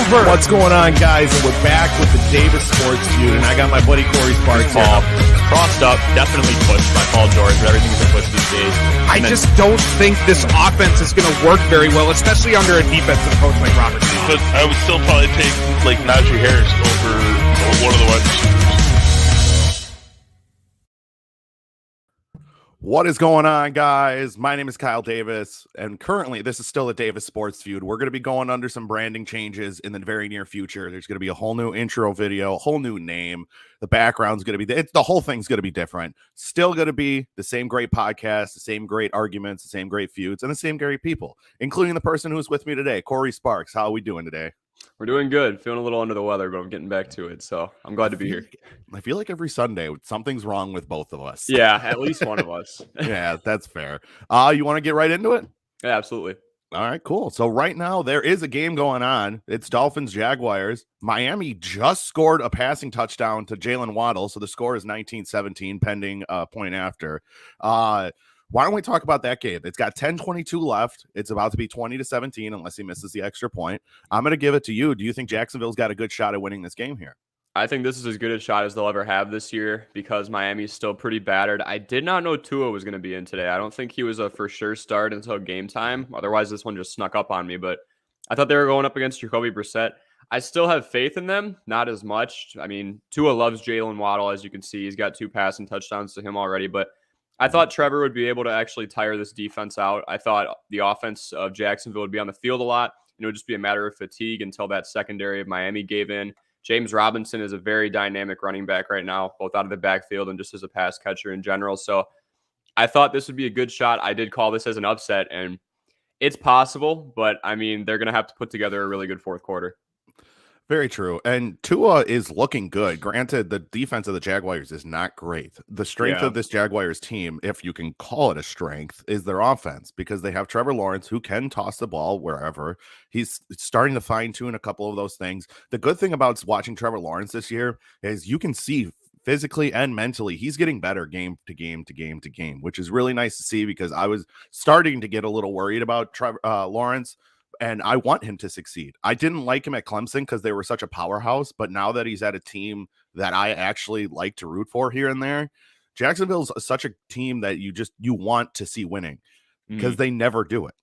over. What's going on, guys? And we're back with the Davis Sports Feud, and I got my buddy Cory Sparks here. Crossed up, definitely pushed by Paul George, but everything's a push these days. I just don't think this offense is going to work very well, especially under a defensive coach like Robert. But I would still probably take like Najee Harris over one of the wide receivers. What is going on, guys? My name is Kyle Davis, and currently this is still a Davis Sports Feud. We're going to be going under some branding changes in the very near future. There's going to be a whole new intro video, a whole new name. The background's going to be, the whole thing's going to be different. Still going to be the same great podcast, the same great arguments, the same great feuds, and the same great people, including the person who's with me today, Cory Sparks. How are we doing today? We're doing good. Feeling a little under the weather, but I'm getting back to it. So I'm glad to be here. I feel like every Sunday something's wrong with both of us. Yeah, at least one of us. Yeah, that's fair. You want to get right into it? Yeah, absolutely. All right, cool. So right now there is a game going on. It's Dolphins Jaguars. Miami just scored a passing touchdown to Jalen Waddle. So the score is 19-17 pending point after. Why don't we talk about that game? It's got 10:22 left. It's about to be 20-17 unless he misses the extra point. I'm going to give it to you. Do you think Jacksonville's got a good shot at winning this game here? I think this is as good a shot as they'll ever have this year because Miami's still pretty battered. I did not know Tua was going to be in today. I don't think he was a for sure start until game time. Otherwise, this one just snuck up on me. But I thought they were going up against Jacoby Brissett. I still have faith in them, not as much. I mean, Tua loves Jalen Waddle, as you can see. He's got 2 passing touchdowns to him already. But I thought Trevor would be able to actually tire this defense out. I thought the offense of Jacksonville would be on the field a lot. It would just be a matter of fatigue until that secondary of Miami gave in. James Robinson is a very dynamic running back right now, both out of the backfield and just as a pass catcher in general. So I thought this would be a good shot. I did call this as an upset, and it's possible, but I mean, they're going to have to put together a really good fourth quarter. Very true. And Tua is looking good. Granted, the defense of the Jaguars is not great. The strength of this Jaguars team, if you can call it a strength, is their offense because they have Trevor Lawrence who can toss the ball wherever. He's starting to fine-tune a couple of those things. The good thing about watching Trevor Lawrence this year is you can see physically and mentally he's getting better game to game to game to game, which is really nice to see because I was starting to get a little worried about Trevor Lawrence. And I want him to succeed. I didn't like him at Clemson because they were such a powerhouse. But now that he's at a team that I actually like to root for here and there, Jacksonville's such a team that you want to see winning because they never do it.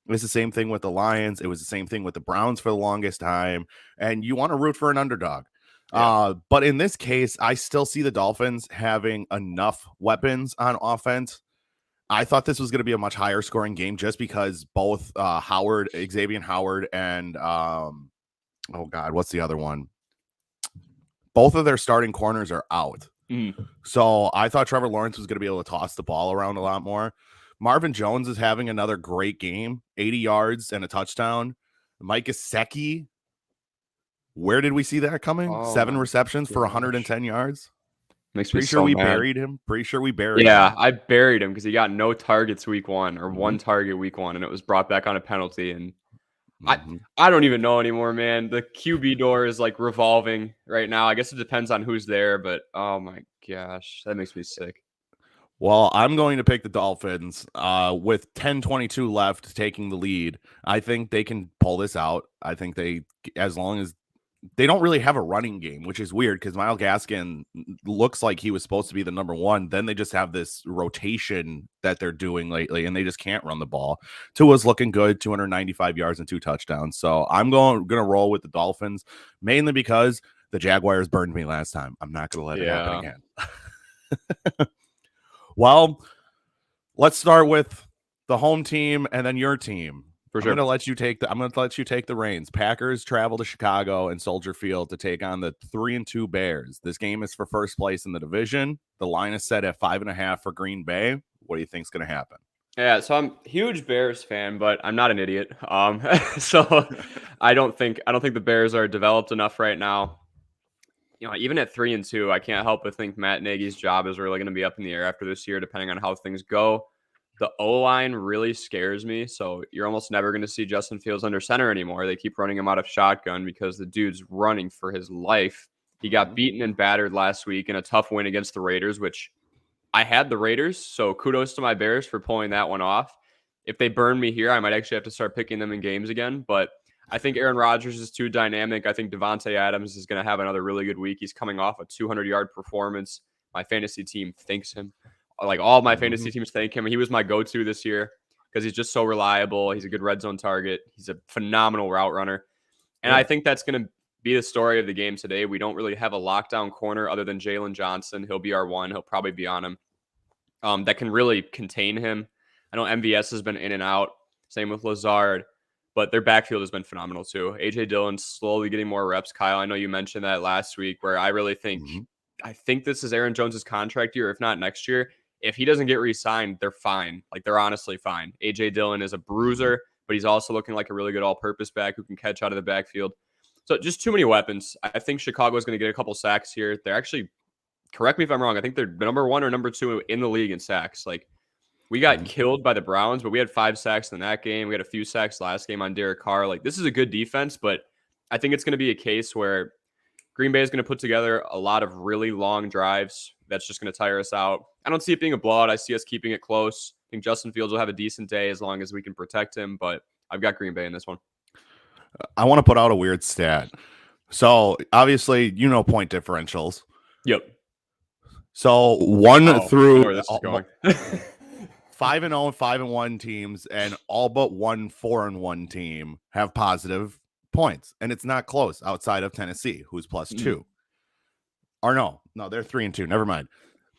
It's the same thing with the Lions. It was the same thing with the Browns for the longest time. And you want to root for an underdog. Yeah. But in this case, I still see the Dolphins having enough weapons on offense. I thought this was going to be a much higher scoring game just because both Xavier Howard, and what's the other one? Both of their starting corners are out. So I thought Trevor Lawrence was going to be able to toss the ball around a lot more. Marvin Jones is having another great game, 80 yards and a touchdown. Mike Gesicki, where did we see that coming? 7 receptions for 110 yards. Makes me Pretty sure we mad. buried him. Yeah, I buried him because he got no targets week 1 or 1 target week 1, and it was brought back on a penalty. And I don't even know anymore, man. The QB door is like revolving right now. I guess it depends on who's there, but oh my gosh, that makes me sick. Well, I'm going to pick the Dolphins with 10:22 left, taking the lead. I think they can pull this out. I think as long as they don't really have a running game, which is weird because Myles Gaskin looks like he was supposed to be the number 1. Then they just have this rotation that they're doing lately, and they just can't run the ball. Tua's looking good, 295 yards and 2 touchdowns. So I'm going to roll with the Dolphins, mainly because the Jaguars burned me last time. I'm not going to let it happen again. Well, let's start with the home team and then your team. I'm going to let you take the reins. Packers travel to Chicago and Soldier Field to take on the 3-2 Bears. This game is for first place in the division. The line is set at 5.5 for Green Bay. What do you think is going to happen? Yeah, so I'm a huge Bears fan, but I'm not an idiot. So I don't think the Bears are developed enough right now. Even at 3-2, I can't help but think Matt Nagy's job is really going to be up in the air after this year, depending on how things go. The O-line really scares me, so you're almost never going to see Justin Fields under center anymore. They keep running him out of shotgun because the dude's running for his life. He got beaten and battered last week in a tough win against the Raiders, which I had the Raiders, so kudos to my Bears for pulling that one off. If they burn me here, I might actually have to start picking them in games again, but I think Aaron Rodgers is too dynamic. I think Devontae Adams is going to have another really good week. He's coming off a 200-yard performance. My fantasy team thanks him. Like all of my fantasy teams thank him. He was my go-to this year because he's just so reliable. He's a good red zone target. He's a phenomenal route runner. And I think that's going to be the story of the game today. We don't really have a lockdown corner other than Jalen Johnson. He'll be our one. He'll probably be on him. That can really contain him. I know MVS has been in and out. Same with Lazard. But their backfield has been phenomenal too. A.J. Dillon's slowly getting more reps. Kyle, I know you mentioned that last week where I really think I think this is Aaron Jones' contract year, if not next year. If he doesn't get re-signed, they're fine. Like, they're honestly fine. A.J. Dillon is a bruiser, but he's also looking like a really good all-purpose back who can catch out of the backfield. So just too many weapons. I think Chicago is going to get a couple sacks here. They're actually, correct me if I'm wrong, I think they're number 1 or number 2 in the league in sacks. Like, we got killed by the Browns, but we had 5 sacks in that game. We had a few sacks last game on Derek Carr. Like, this is a good defense, but I think it's going to be a case where Green Bay is going to put together a lot of really long drives. That's just going to tire us out. I don't see it being a blowout. I see us keeping it close. I think Justin Fields will have a decent day as long as we can protect him, but I've got Green Bay in this one. I want to put out a weird stat. So, obviously, point differentials. Yep. So, 1 through... where this is going. 5-0 and 5-1 teams and all but 1 4-1 team have positive points, and it's not close outside of Tennessee, who's +2. Or no, they're 3-2. Never mind.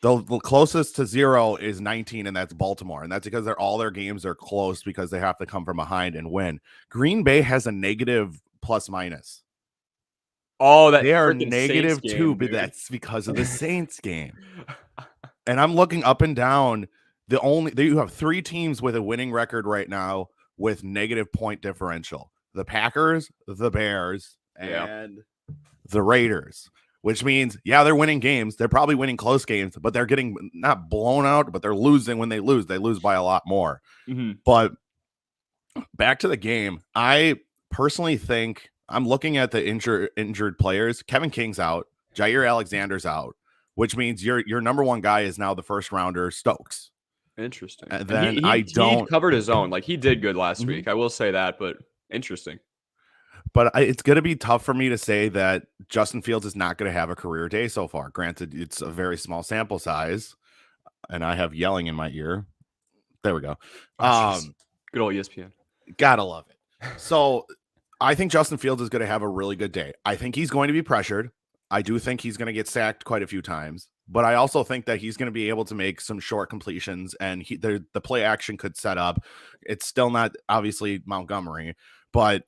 The closest to 0 is 19, and that's Baltimore, and that's because all their games are close because they have to come from behind and win. Green Bay has a negative +-. Oh, that they are negative -2, but that's because of the Saints game. And I'm looking up and down. You have 3 teams with a winning record right now with negative point differential: the Packers, the Bears, and the Raiders. Which means, they're winning games. They're probably winning close games, but they're getting not blown out, but they're losing when they lose. They lose by a lot more. But back to the game, I personally think I'm looking at the injured players. Kevin King's out. Jair Alexander's out, which means your number 1 guy is now the first rounder, Stokes. Interesting. And then he covered his own. Like, he did good last week. I will say that, but interesting. But it's going to be tough for me to say that Justin Fields is not going to have a career day so far. Granted, it's a very small sample size, and I have yelling in my ear. There we go. Good old ESPN. Gotta love it. So I think Justin Fields is going to have a really good day. I think he's going to be pressured. I do think he's going to get sacked quite a few times, but I also think that he's going to be able to make some short completions, and the play action could set up. It's still not obviously Montgomery, but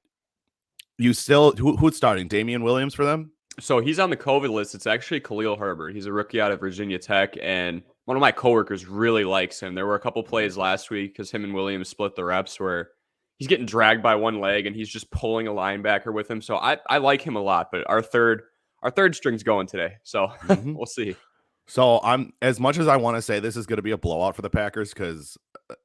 you still who's starting? Damian Williams for them? So he's on the COVID list. It's actually Khalil Herbert. He's a rookie out of Virginia Tech, and one of my coworkers really likes him. There were a couple plays last week because him and Williams split the reps where he's getting dragged by one leg and he's just pulling a linebacker with him. So I like him a lot, but our third string's going today. So we'll see. So I'm, as much as I want to say this is going to be a blowout for the Packers, because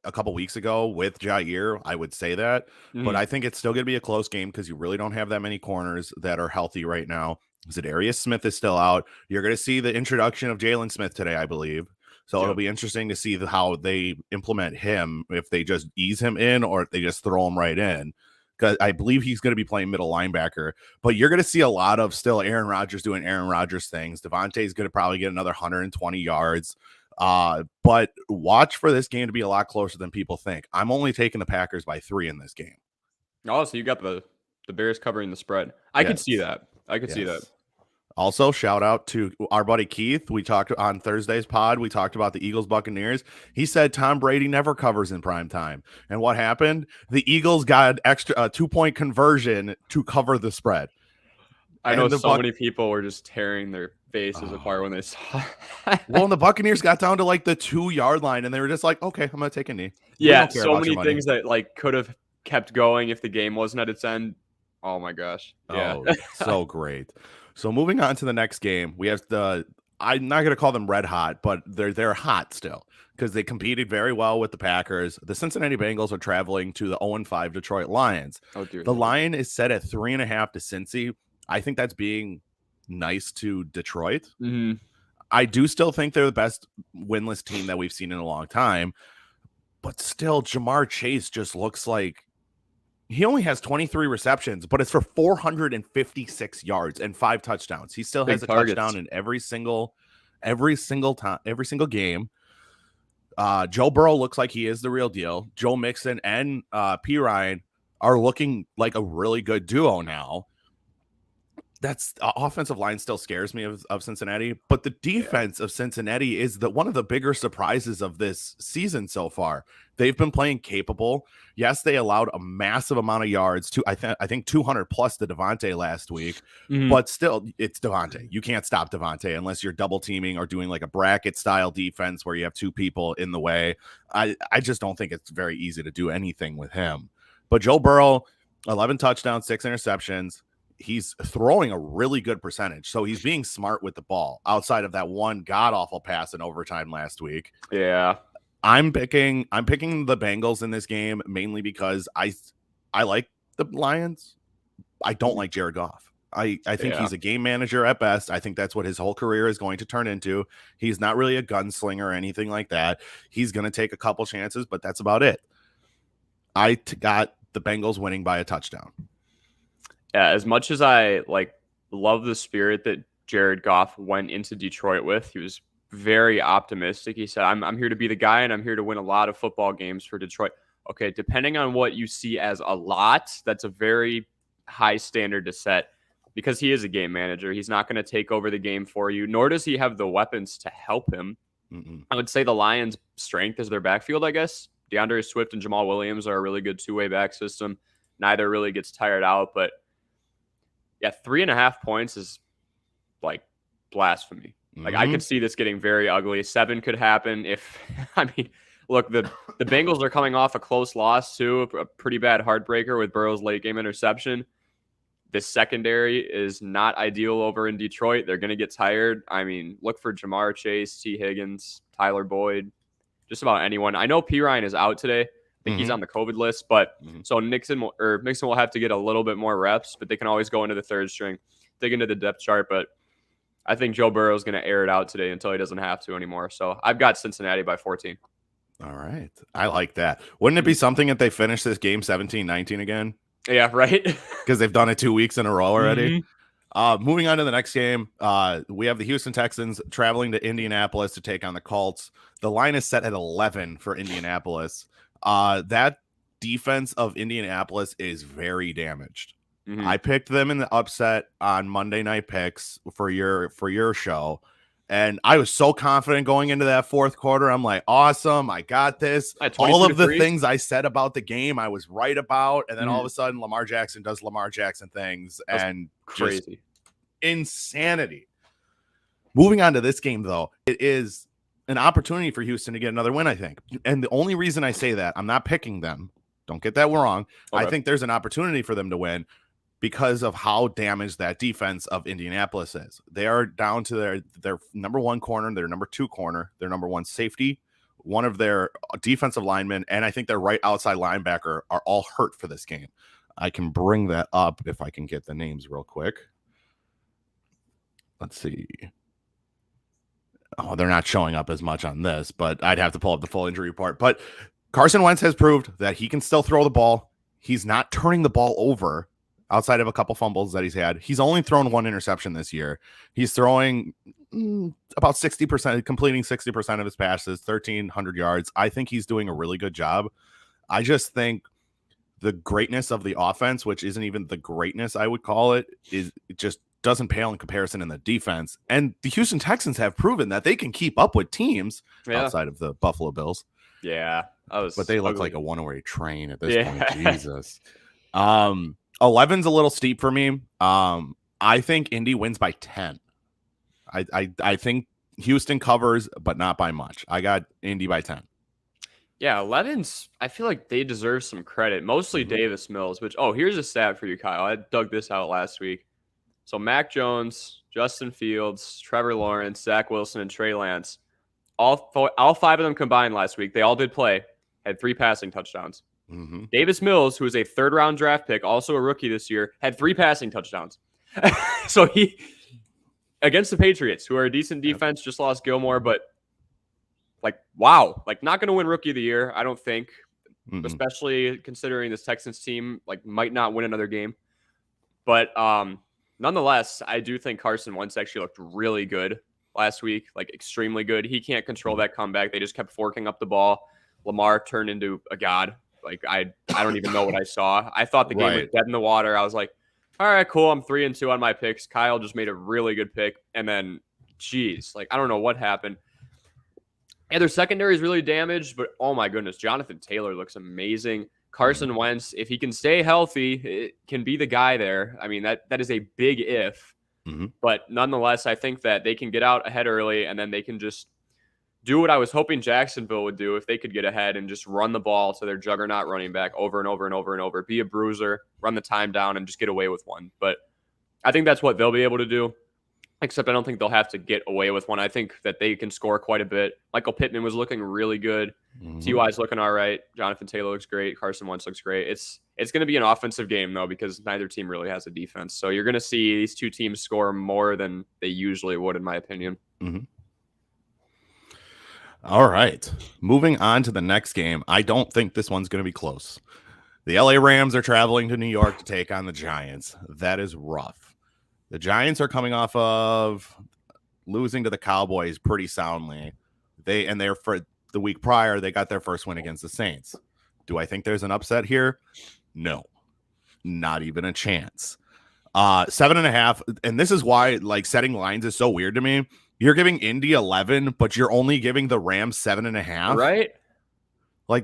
a couple weeks ago with Jair, I would say that, but I think it's still going to be a close game because you really don't have that many corners that are healthy right now. Zadarius Smith is still out. You're going to see the introduction of Jalen Smith today, I believe. So it'll be interesting to see how they implement him, if they just ease him in or if they just throw him right in. Because I believe he's going to be playing middle linebacker. But you're going to see a lot of still Aaron Rodgers doing Aaron Rodgers things. Devontae is going to probably get another 120 yards. But watch for this game to be a lot closer than people think. I'm only taking the Packers by 3 in this game. Oh, so you got the Bears covering the spread. I could see that. I could see that. Also, shout out to our buddy Keith. We talked on Thursday's pod. We talked about the Eagles Buccaneers. He said Tom Brady never covers in prime time. And what happened? The Eagles got extra 2-point conversion to cover the spread. I know many people were just tearing their faces apart when they saw it. Well, and the Buccaneers got down to like the 2-yard line, and they were just like, okay, I'm going to take a knee. Yeah, so many things that like could have kept going if the game wasn't at its end. Oh, my gosh. Yeah. Oh, so great. So moving on to the next game, we have I'm not going to call them red hot, but they're hot still because they competed very well with the Packers. The Cincinnati Bengals are traveling to the 0-5 Detroit Lions. Oh, dear. The line is set at 3.5 to Cincy. I think that's being nice to Detroit. I do still think they're the best winless team that we've seen in a long time, but still Jamar Chase just looks like He only has 23 receptions, but it's for 456 yards and 5 touchdowns. He still has a touchdown in every single time, every single game. Joe Burrow looks like he is the real deal. Joe Mixon and P. Ryan are looking like a really good duo now. That's offensive line still scares me of Cincinnati, but the defense of Cincinnati is one of the bigger surprises of this season so far. They've been playing capable. Yes, they allowed a massive amount of yards to I think 200 plus to Devontae last week, but still it's Devontae. You can't stop Devontae unless you're double teaming or doing like a bracket style defense where you have 2 people in the way. I just don't think it's very easy to do anything with him. But Joe Burrow, 11 touchdowns, 6 interceptions. He's throwing a really good percentage. So he's being smart with the ball outside of that one god-awful pass in overtime last week. Yeah. I'm picking the Bengals in this game mainly because I like the Lions. I don't like Jared Goff. I think he's a game manager at best. I think that's what his whole career is going to turn into. He's not really a gunslinger or anything like that. He's going to take a couple chances, but that's about it. I got the Bengals winning by a touchdown. Yeah, as much as I love the spirit that Jared Goff went into Detroit with, he was very optimistic. He said, I'm here to be the guy, and I'm here to win a lot of football games for Detroit. Okay, depending on what you see as a lot, that's a very high standard to set because he is a game manager. He's not going to take over the game for you, nor does he have the weapons to help him. I would say the Lions' strength is their backfield, I guess. DeAndre Swift and Jamal Williams are a really good two-way back system. Neither really gets tired out, but yeah, 3.5 points is like blasphemy. Like I could see this getting very ugly. 7 could happen if, look, the Bengals are coming off a close loss too, a pretty bad heartbreaker with Burrow's late game interception. This secondary is not ideal over in Detroit. They're going to get tired. Look for Jamar Chase, T. Higgins, Tyler Boyd, just about anyone. I know P. Ryan is out today. I think he's on the COVID list, but so Mixon will have to get a little bit more reps, but they can always go into the third string, dig into the depth chart. But I think Joe Burrow is going to air it out today until he doesn't have to anymore. So I've got Cincinnati by 14. All right. I like that. Wouldn't it be something if they finish this game 17-19 again? Yeah, right. Because they've done it 2 weeks in a row already. Moving on to the next game, we have the Houston Texans traveling to Indianapolis to take on the Colts. The line is set at 11 for Indianapolis. That defense of Indianapolis is very damaged. I picked them in the upset on Monday Night Picks for your show, and I was so confident going into that fourth quarter. I'm like, awesome, I got this. All of the things I said about the game, I was right about, and then all of a sudden, Lamar Jackson does Lamar Jackson things, and crazy insanity. Moving on to this game, though, it is an opportunity for Houston to get another win, I think. And the only reason I say that, I'm not picking them. Don't get that wrong. Okay. I think there's an opportunity for them to win because of how damaged that defense of Indianapolis is. They are down to their number 1 corner, their number 2 corner, their number 1 safety, one of their defensive linemen, and I think their right outside linebacker are all hurt for this game. I can bring that up if I can get the names real quick. Let's see. Oh, they're not showing up as much on this, but I'd have to pull up the full injury report. But Carson Wentz has proved that he can still throw the ball. He's not turning the ball over outside of a couple fumbles that he's had. He's only thrown 1 interception this year. He's throwing about 60%, completing 60% of his passes, 1,300 yards. I think he's doing a really good job. I just think the greatness of the offense, which isn't even the greatness I would call it, is it just doesn't pale in comparison in the defense. And the Houston Texans have proven that they can keep up with teams outside of the Buffalo Bills. Yeah. But they look like a one-way train at this point. Jesus. 11's a little steep for me. I think Indy wins by 10. I think Houston covers, but not by much. I got Indy by 10. Yeah, 11's, I feel like they deserve some credit. Mostly Davis Mills, which, here's a stat for you, Kyle. I dug this out last week. So Mac Jones, Justin Fields, Trevor Lawrence, Zach Wilson, and Trey Lance, all 5 of them combined last week, they all did play, had 3 passing touchdowns. Davis Mills, who is a 3rd-round draft pick, also a rookie this year, had 3 passing touchdowns. So he, against the Patriots, who are a decent defense, just lost Gilmore, but wow, not going to win Rookie of the Year, I don't think. especially considering this Texans team might not win another game. But nonetheless, I do think Carson Wentz actually looked really good last week, extremely good. He can't control that comeback. They just kept forking up the ball. Lamar turned into a god. I don't even know what I saw. I thought the game was dead in the water. I was like, all right, cool. I'm 3-2 on my picks. Kyle just made a really good pick. And then, geez, I don't know what happened. Yeah, their secondary is really damaged, but oh my goodness, Jonathan Taylor looks amazing. Carson Wentz, if he can stay healthy, it can be the guy there. I mean, that is a big if. But nonetheless, I think that they can get out ahead early, and then they can just do what I was hoping Jacksonville would do if they could get ahead and just run the ball to their juggernaut running back over and over and over and over, be a bruiser, run the time down, and just get away with one. But I think that's what they'll be able to do, except I don't think they'll have to get away with one. I think that they can score quite a bit. Michael Pittman was looking really good. T.Y.'s looking all right. Jonathan Taylor looks great. Carson Wentz looks great. It's going to be an offensive game, though, because neither team really has a defense. So you're going to see these two teams score more than they usually would, in my opinion. All right. Moving on to the next game. I don't think this one's going to be close. The LA Rams are traveling to New York to take on the Giants. That is rough. The Giants are coming off of losing to the Cowboys pretty soundly. They're for the week prior, they got their first win against the Saints. Do I think there's an upset here? No, not even a chance. 7.5. And this is why setting lines is so weird to me. You're giving Indy 11, but you're only giving the Rams 7.5. Right.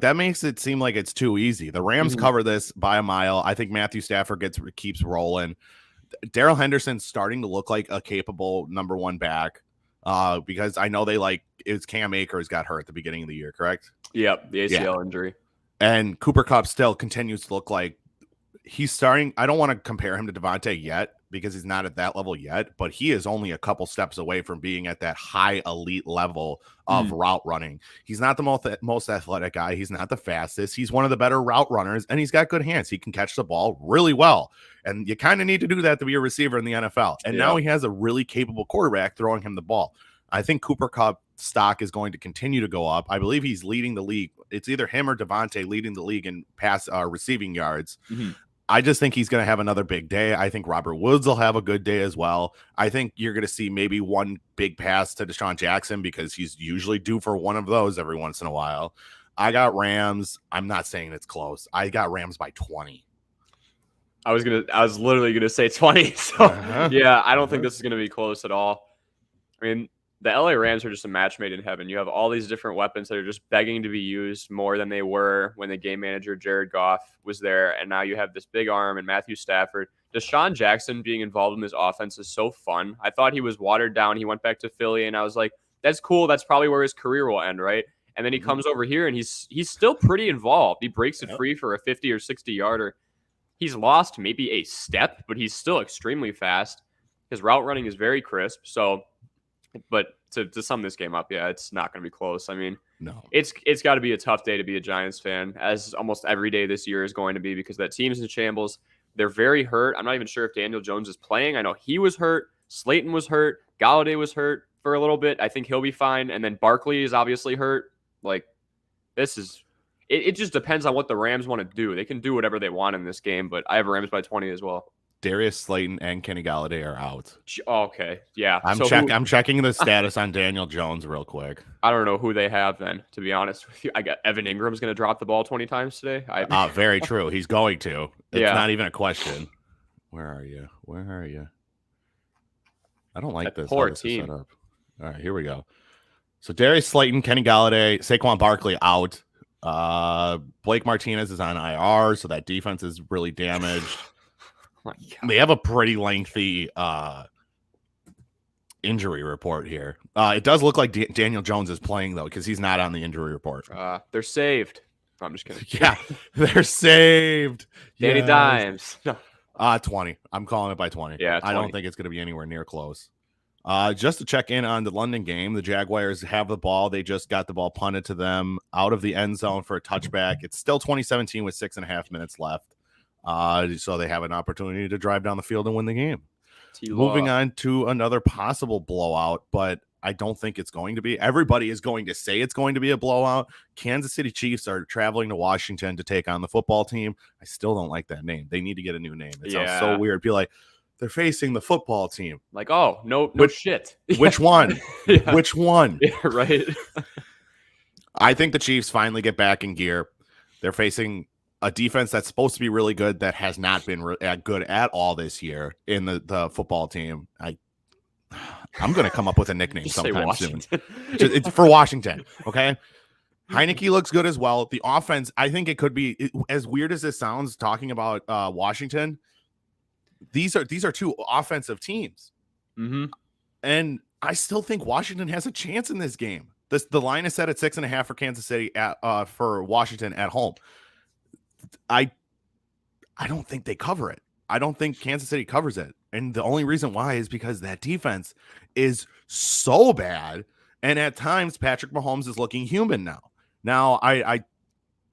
That makes it seem like it's too easy. The Rams cover this by a mile. I think Matthew Stafford keeps rolling. Darrell Henderson's starting to look like a capable number one back because I know it's Cam Akers got hurt at the beginning of the year, correct? Yep, the ACL injury. And Cooper Kupp still continues to look like he's starting. I don't want to compare him to Devontae yet because he's not at that level yet, but he is only a couple steps away from being at that high elite level of route running. He's not the most athletic guy. He's not the fastest. He's one of the better route runners, and he's got good hands. He can catch the ball really well. And you kind of need to do that to be a receiver in the NFL. And now he has a really capable quarterback throwing him the ball. I think Cooper Kupp stock is going to continue to go up. I believe he's leading the league. It's either him or Devontae leading the league in pass receiving yards. I just think he's going to have another big day. I think Robert Woods will have a good day as well. I think you're going to see maybe one big pass to Deshaun Jackson because he's usually due for one of those every once in a while. I got Rams. I'm not saying it's close. I got Rams by 20. I was literally going to say 20. So yeah, I don't think this is going to be close at all. I mean, the LA Rams are just a match made in heaven. You have all these different weapons that are just begging to be used more than they were when the game manager Jared Goff was there. And now you have this big arm and Matthew Stafford. Deshaun Jackson being involved in this offense is so fun. I thought he was watered down. He went back to Philly, and I was like, that's cool. That's probably where his career will end, right? And then he comes over here, and he's still pretty involved. He breaks it free for a 50 or 60-yarder. He's lost maybe a step, but he's still extremely fast. His route running is very crisp. So, but to sum this game up, yeah, it's not going to be close. I mean, no, it's got to be a tough day to be a Giants fan, as almost every day this year is going to be, because that team's in shambles. They're very hurt. I'm not even sure if Daniel Jones is playing. I know he was hurt. Slayton was hurt. Galladay was hurt for a little bit. I think he'll be fine. And then Barkley is obviously hurt. It just depends on what the Rams want to do. They can do whatever they want in this game, but I have Rams by 20 as well. Darius Slayton and Kenny Galladay are out. Okay, yeah. I'm checking the status on Daniel Jones real quick. I don't know who they have then, to be honest with you. I got Evan Ingram's going to drop the ball 20 times today. Very true. He's going to. It's not even a question. Where are you? I don't like this. Poor team. All right, here we go. So Darius Slayton, Kenny Galladay, Saquon Barkley out. Blake Martinez is on IR, so that defense is really damaged. They have a pretty lengthy injury report here. It does look like Daniel Jones is playing, though, because he's not on the injury report. They're saved. I'm just kidding. Yeah, they're saved. Danny Dimes. No. 20. I'm calling it by 20. Yeah, 20. I don't think it's going to be anywhere near close. Just to check in on the London game, the Jaguars have the ball. They just got the ball punted to them out of the end zone for a touchback. It's still 2017 with 6.5 minutes left. So they have an opportunity to drive down the field and win the game. Moving on to another possible blowout, but I don't think it's going to be. Everybody is going to say it's going to be a blowout. Kansas City Chiefs are traveling to Washington to take on the football team. I still don't like that name. They need to get a new name. It sounds so weird. Be like, they're facing the football team. Like, oh, no shit. Which one? Yeah. Which one? Yeah, right. I think the Chiefs finally get back in gear. They're facing a defense that's supposed to be really good that has not been good at all this year in the football team. I'm going to come up with a nickname sometime soon. It's for Washington, okay? Heineke looks good as well. The offense, I think it could be, as weird as this sounds, talking about Washington, these are two offensive teams. Mm-hmm. And I still think Washington has a chance in this game. The line is set at 6.5 for Kansas City for Washington at home. I don't think they cover it. I don't think Kansas City covers it. And the only reason why is because that defense is so bad. And at times, Patrick Mahomes is looking human now. Now, I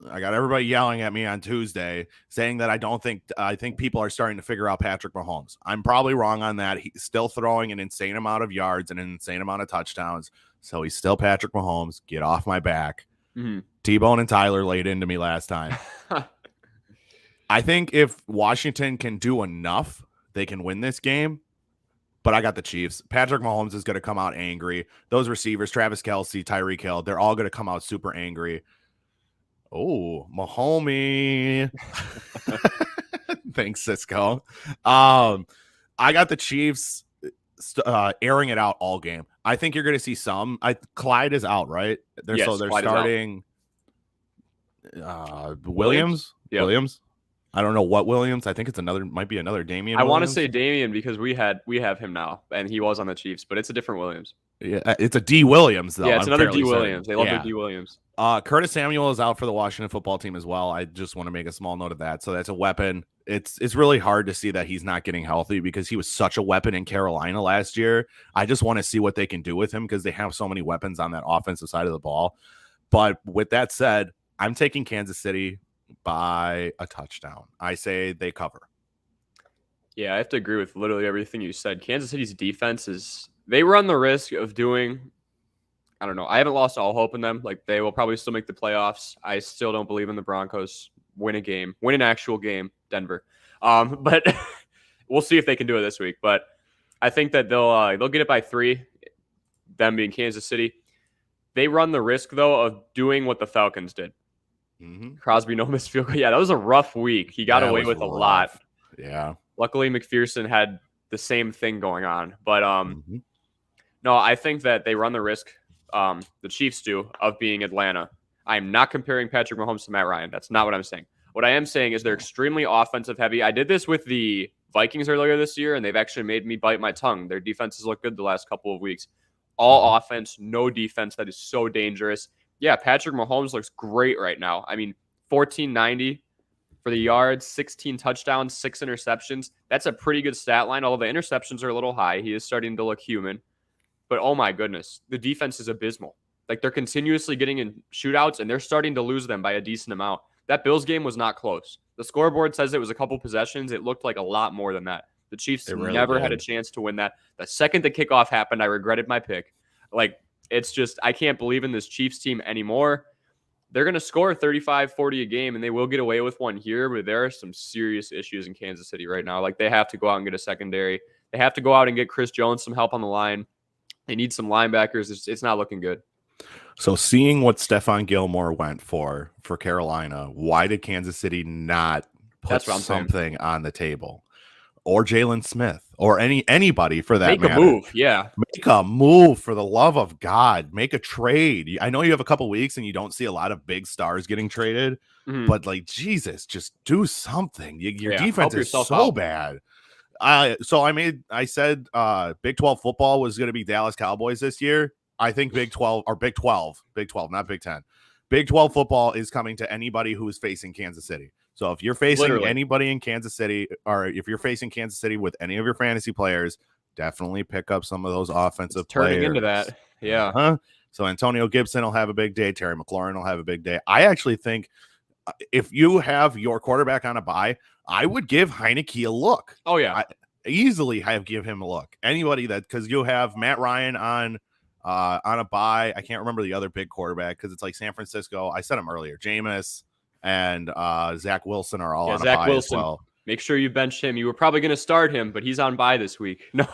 got everybody yelling at me on Tuesday saying that I think people are starting to figure out Patrick Mahomes. I'm probably wrong on that. He's still throwing an insane amount of yards and an insane amount of touchdowns. So he's still Patrick Mahomes. Get off my back. Mm-hmm. T-Bone and Tyler laid into me last time. I think if Washington can do enough, they can win this game. But I got the Chiefs. Patrick Mahomes is going to come out angry. Those receivers, Travis Kelce, Tyreek Hill, they're all going to come out super angry. Oh, Mahomie. Thanks, Cisco. I got the Chiefs airing it out all game. I think you're going to see some. Clyde is out, right? They're starting Williams. Yep. Williams. I don't know what Williams. I think might be another Damian. I want to say Damian because we have him now, and he was on the Chiefs, but it's a different Williams. Yeah, it's a D Williams though. Yeah, it's another D Williams. They love their D Williams. Curtis Samuel is out for the Washington football team as well. I just want to make a small note of that. So that's a weapon. It's really hard to see that he's not getting healthy because he was such a weapon in Carolina last year. I just want to see what they can do with him because they have so many weapons on that offensive side of the ball. But with that said, I'm taking Kansas City by a touchdown. I say they cover. Yeah, I have to agree with literally everything you said. Kansas City's defense they run the risk of doing, I don't know. I haven't lost all hope in them. Like, they will probably still make the playoffs. I still don't believe in the Broncos win an actual game, Denver. But we'll see if they can do it this week. But I think that they'll get it by 3, them being Kansas City. They run the risk, though, of doing what the Falcons did. Mm-hmm. Crosby, no missed field goal. Yeah, that was a rough week. He got away with a lot. Yeah. Luckily, McPherson had the same thing going on. But no, I think that they run the risk, the Chiefs do, of being Atlanta. I'm not comparing Patrick Mahomes to Matt Ryan. That's not what I'm saying. What I am saying is they're extremely offensive heavy. I did this with the Vikings earlier this year, and they've actually made me bite my tongue. Their defenses look good the last couple of weeks. All offense, no defense. That is so dangerous. Yeah, Patrick Mahomes looks great right now. I mean, 1490 for the yards, 16 touchdowns, 6 interceptions. That's a pretty good stat line, although the interceptions are a little high. He is starting to look human. But oh my goodness, the defense is abysmal. Like, they're continuously getting in shootouts, and they're starting to lose them by a decent amount. That Bills game was not close. The scoreboard says it was a couple possessions. It looked like a lot more than that. The Chiefs really never had a chance to win that. The second the kickoff happened, I regretted my pick. Like, it's just, I can't believe in this Chiefs team anymore. They're going to score 35-40 a game, and they will get away with one here, but there are some serious issues in Kansas City right now. Like, they have to go out and get a secondary. They have to go out and get Chris Jones some help on the line. They need some linebackers. It's not looking good. So seeing what Stephon Gilmore went for Carolina, why did Kansas City not put something on the table? Or Jalen Smith, or anybody for that matter. Make a move, yeah. Make a move, for the love of God. Make a trade. I know you have a couple weeks and you don't see a lot of big stars getting traded, but like, Jesus, just do something. Your defense is so bad. So I said Big 12 football was going to be Dallas Cowboys this year. I think Big 12, not Big 10. Big 12 football is coming to anybody who is facing Kansas City. So if you're facing anybody in Kansas City, or if you're facing Kansas City with any of your fantasy players, definitely pick up some of those offensive players. Turning into that. Yeah. So Antonio Gibson will have a big day. Terry McLaurin will have a big day. I actually think if you have your quarterback on a bye, I would give Heineke a look. Oh, yeah. Give him a look. Anybody because you have Matt Ryan on On a bye, I can't remember the other big quarterback because it's like San Francisco. I said him earlier. Jameis and Zach Wilson are all on a Zach bye Wilson. as well. Make sure you bench him. You were probably going to start him, but he's on bye this week. No,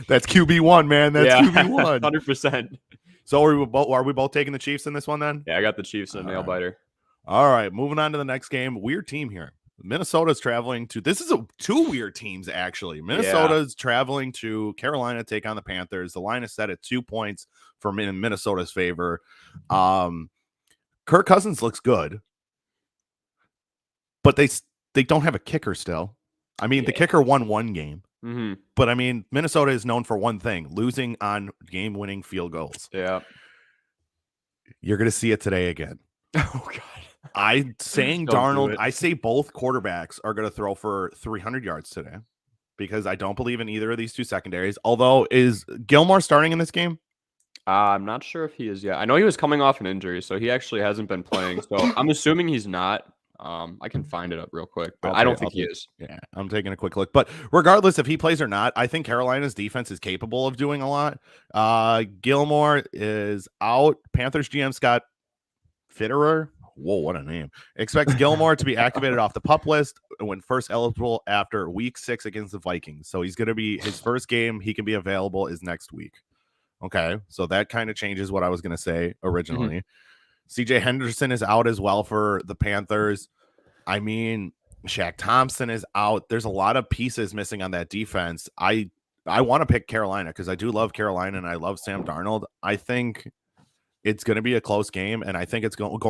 That's QB1, man. That's QB1. 100%. So are we both taking the Chiefs in this one then? Yeah, I got the Chiefs in a nail biter. All right, moving on to the next game. Weird team here. Minnesota's traveling to. This is two weird teams actually. Minnesota's traveling to Carolina to take on the Panthers. The line is set at 2 points for Minnesota's favor. Kirk Cousins looks good, but they don't have a kicker still. I mean, the kicker won one game. Mm-hmm. But I mean, Minnesota is known for one thing: losing on game-winning field goals. Yeah, you're going to see it today again. Oh God! I say both quarterbacks are going to throw for 300 yards today because I don't believe in either of these two secondaries. Although, is Gilmore starting in this game? I'm not sure if he is yet. I know he was coming off an injury, so he actually hasn't been playing. So I'm assuming he's not. I can find it up real quick, but I don't think he is. Yeah, I'm taking a quick look. But regardless if he plays or not, I think Carolina's defense is capable of doing a lot. Gilmore is out. Panthers GM Scott Fitterer. Whoa, what a name. Expects Gilmore to be activated off the PUP list when first eligible after week 6 against the Vikings. So he's going to be his first game he can be available is next week. Okay, so that kind of changes what I was going to say originally. Mm-hmm. CJ Henderson is out as well for the Panthers. I mean, Shaq Thompson is out. There's a lot of pieces missing on that defense. I want to pick Carolina because I do love Carolina and I love Sam Darnold. I think it's going to be a close game, and I think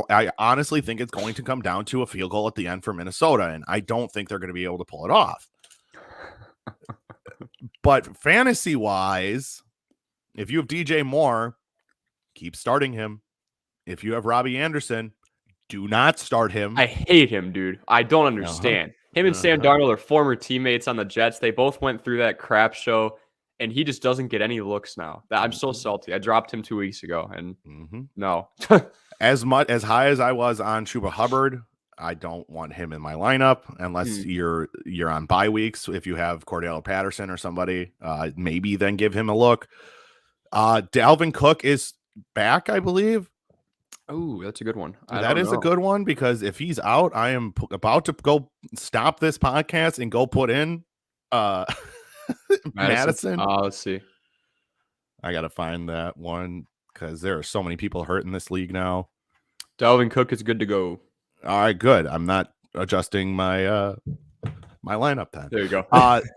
I honestly think it's going to come down to a field goal at the end for Minnesota, and I don't think they're going to be able to pull it off. But fantasy-wise, if you have DJ Moore, keep starting him. If you have Robbie Anderson, do not start him. I hate him, dude. I don't understand. Him and Sam Darnold are former teammates on the Jets. They both went through that crap show, and he just doesn't get any looks now. I'm so salty. I dropped him 2 weeks ago, and no. As high as I was on Chuba Hubbard, I don't want him in my lineup unless you're on bye weeks. If you have Cordell Patterson or somebody, maybe then give him a look. Dalvin Cook is back, I believe. Oh, that's a good one. That is a good one because if he's out, I am about to go stop this podcast and go put in Madison. Let's see. I got to find that one because there are so many people hurt in this league now. Dalvin Cook is good to go. All right, good. I'm not adjusting my my lineup then. There you go.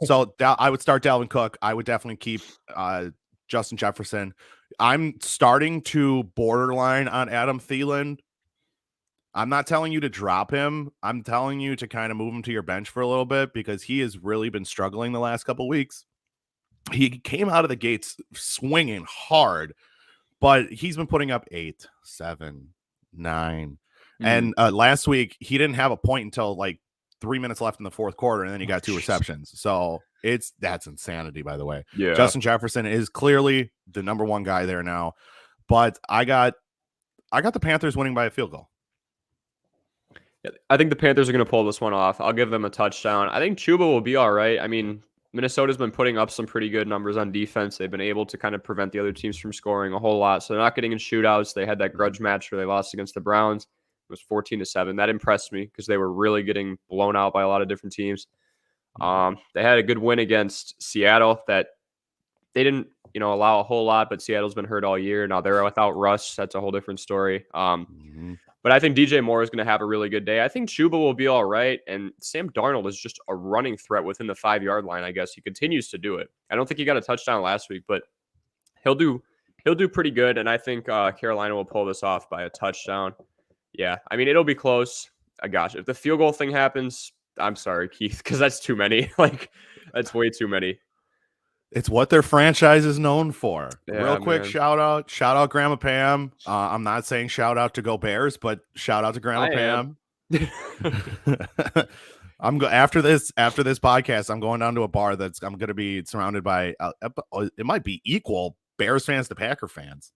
So I would start Dalvin Cook. I would definitely keep Justin Jefferson. I'm starting to borderline on Adam Thielen. I'm not telling you to drop him. I'm telling you to kind of move him to your bench for a little bit because he has really been struggling the last couple of weeks. He came out of the gates swinging hard, but he's been putting up 8, 7, 9. And last week, he didn't have a point until like 3 minutes left in the fourth quarter, and then he got 2 receptions. So that's insanity, by the way. Yeah. Justin Jefferson is clearly the number one guy there now, but I got the Panthers winning by a field goal. I think the Panthers are going to pull this one off. I'll give them a touchdown. I think Chuba will be all right. I mean, Minnesota's been putting up some pretty good numbers on defense. They've been able to kind of prevent the other teams from scoring a whole lot. So they're not getting in shootouts. They had that grudge match where they lost against the Browns. It was 14-7. That impressed me because they were really getting blown out by a lot of different teams. They had a good win against Seattle that they didn't, allow a whole lot, but Seattle's been hurt all year. Now they're without Russ. That's a whole different story. But I think DJ Moore is going to have a really good day. I think Chuba will be all right. And Sam Darnold is just a running threat within the 5-yard line, I guess. He continues to do it. I don't think he got a touchdown last week, but he'll do pretty good. And I think Carolina will pull this off by a touchdown. Yeah, I mean, it'll be close. Gosh, if the field goal thing happens, I'm sorry, Keith, because that's too many. That's way too many. It's what their franchise is known for. Yeah, real quick, shout out Grandma Pam. I'm not saying shout out to Go Bears, but shout out to Grandma Pam. After this podcast, I'm going down to a bar I'm going to be surrounded by. It might be equal Bears fans to Packer fans.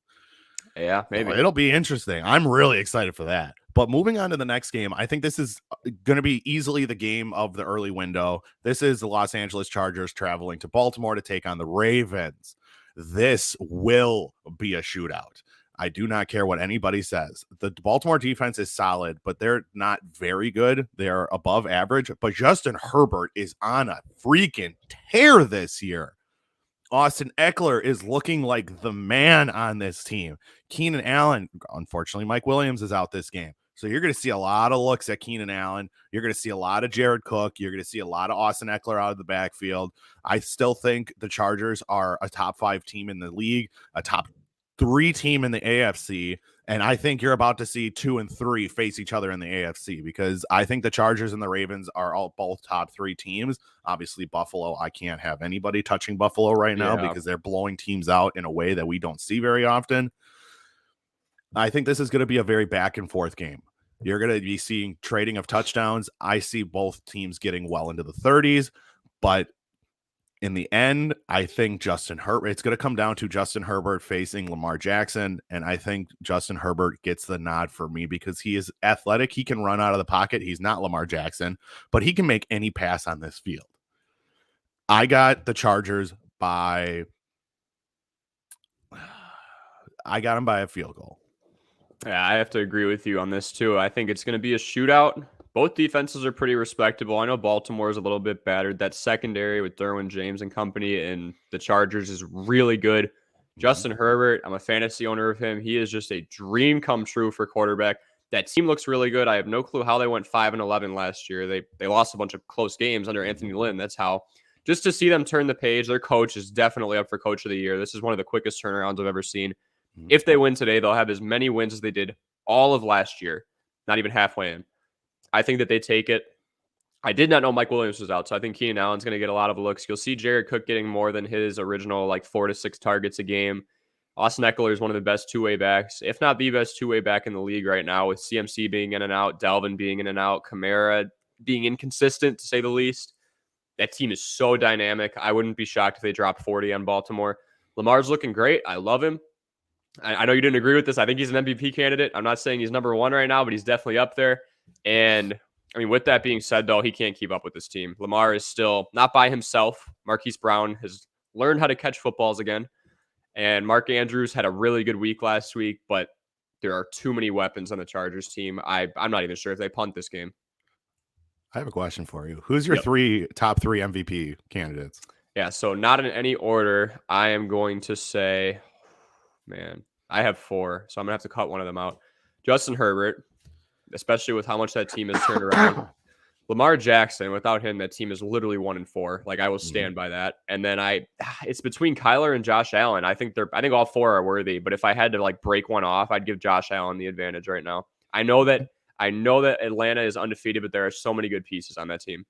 Yeah, maybe. It'll be interesting. I'm really excited for that. But moving on to the next game, I think this is going to be easily the game of the early window. This is the Los Angeles Chargers traveling to Baltimore to take on the Ravens. This will be a shootout. I do not care what anybody says. The Baltimore defense is solid, but they're not very good. They're above average. But Justin Herbert is on a freaking tear this year. Austin Eckler is looking like the man on this team. Keenan Allen, unfortunately, Mike Williams is out this game. So you're going to see a lot of looks at Keenan Allen. You're going to see a lot of Jared Cook. You're going to see a lot of Austin Eckler out of the backfield. I still think the Chargers are a top 5 team in the league, a top 3 team in the AFC. And I think you're about to see 2 and 3 face each other in the AFC, because I think the Chargers and the Ravens are all both top 3 teams. Obviously, Buffalo, I can't have anybody touching Buffalo right now because they're blowing teams out in a way that we don't see very often. I think this is going to be a very back and forth game. You're going to be seeing trading of touchdowns. I see both teams getting well into the 30s, but in the end, I think Justin Herbert, it's going to come down to Justin Herbert facing Lamar Jackson. And I think Justin Herbert gets the nod for me because he is athletic. He can run out of the pocket. He's not Lamar Jackson, but he can make any pass on this field. I got the Chargers by a field goal. Yeah, I have to agree with you on this too. I think it's going to be a shootout. Both defenses are pretty respectable. I know Baltimore is a little bit battered. That secondary with Derwin James and company and the Chargers is really good. Justin Herbert, I'm a fantasy owner of him. He is just a dream come true for quarterback. That team looks really good. I have no clue how they went 5-11 last year. They lost a bunch of close games under Anthony Lynn. That's how. Just to see them turn the page, their coach is definitely up for coach of the year. This is one of the quickest turnarounds I've ever seen. If they win today, they'll have as many wins as they did all of last year, not even halfway in. I think that they take it. I did not know Mike Williams was out, so I think Keenan Allen's going to get a lot of looks. You'll see Jared Cook getting more than his original 4 to 6 targets a game. Austin Eckler is one of the best two-way backs, if not the best two-way back in the league right now, with CMC being in and out, Dalvin being in and out, Kamara being inconsistent, to say the least. That team is so dynamic. I wouldn't be shocked if they dropped 40 on Baltimore. Lamar's looking great. I love him. I know you didn't agree with this. I think he's an MVP candidate. I'm not saying he's number 1 right now, but he's definitely up there. And, I mean, with that being said, though, he can't keep up with this team. Lamar is still not by himself. Marquise Brown has learned how to catch footballs again. And Mark Andrews had a really good week last week, but there are too many weapons on the Chargers team. I'm not even sure if they punt this game. I have a question for you. Who's your top three MVP candidates? Yeah, so not in any order. I am going to say, man, I have 4, so I'm going to have to cut one of them out. Justin Herbert, especially with how much that team has turned around. Lamar Jackson, without him, that team is literally 1-4. I will stand by that. And then it's between Kyler and Josh Allen. I think all 4 are worthy, but if I had to break one off, I'd give Josh Allen the advantage right now. I know that Atlanta is undefeated, but there are so many good pieces on that team.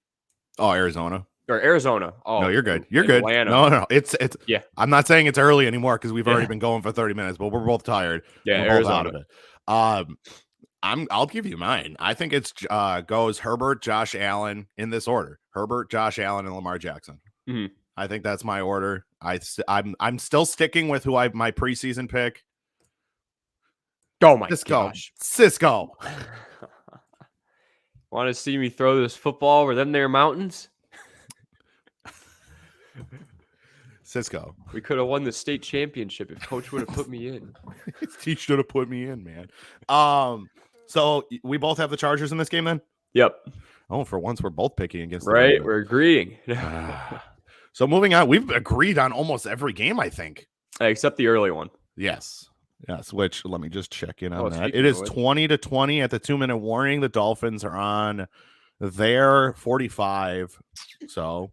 Oh, Arizona. Or Arizona. Oh, no, you're good. You're good. Atlanta. No. It's yeah. I'm not saying it's early anymore because we've already been going for 30 minutes, but we're both tired. Yeah, we're Arizona. both out of it. I'll give you mine. I think it's goes Herbert, Josh Allen in this order. Herbert, Josh Allen, and Lamar Jackson. Mm-hmm. I think that's my order. I'm still sticking with my preseason pick. Oh my gosh. Cisco. Want to see me throw this football over them there mountains? Cisco. We could have won the state championship if coach would have put me in. He should have put me in, man. So we both have the Chargers in this game then? Yep. Oh, for once we're both picking against right. We're agreeing. So moving on, we've agreed on almost every game, I think. Except the early one. Yes, which let me just check in on that. It is 20-20 at the 2-minute warning. The Dolphins are on their 45. So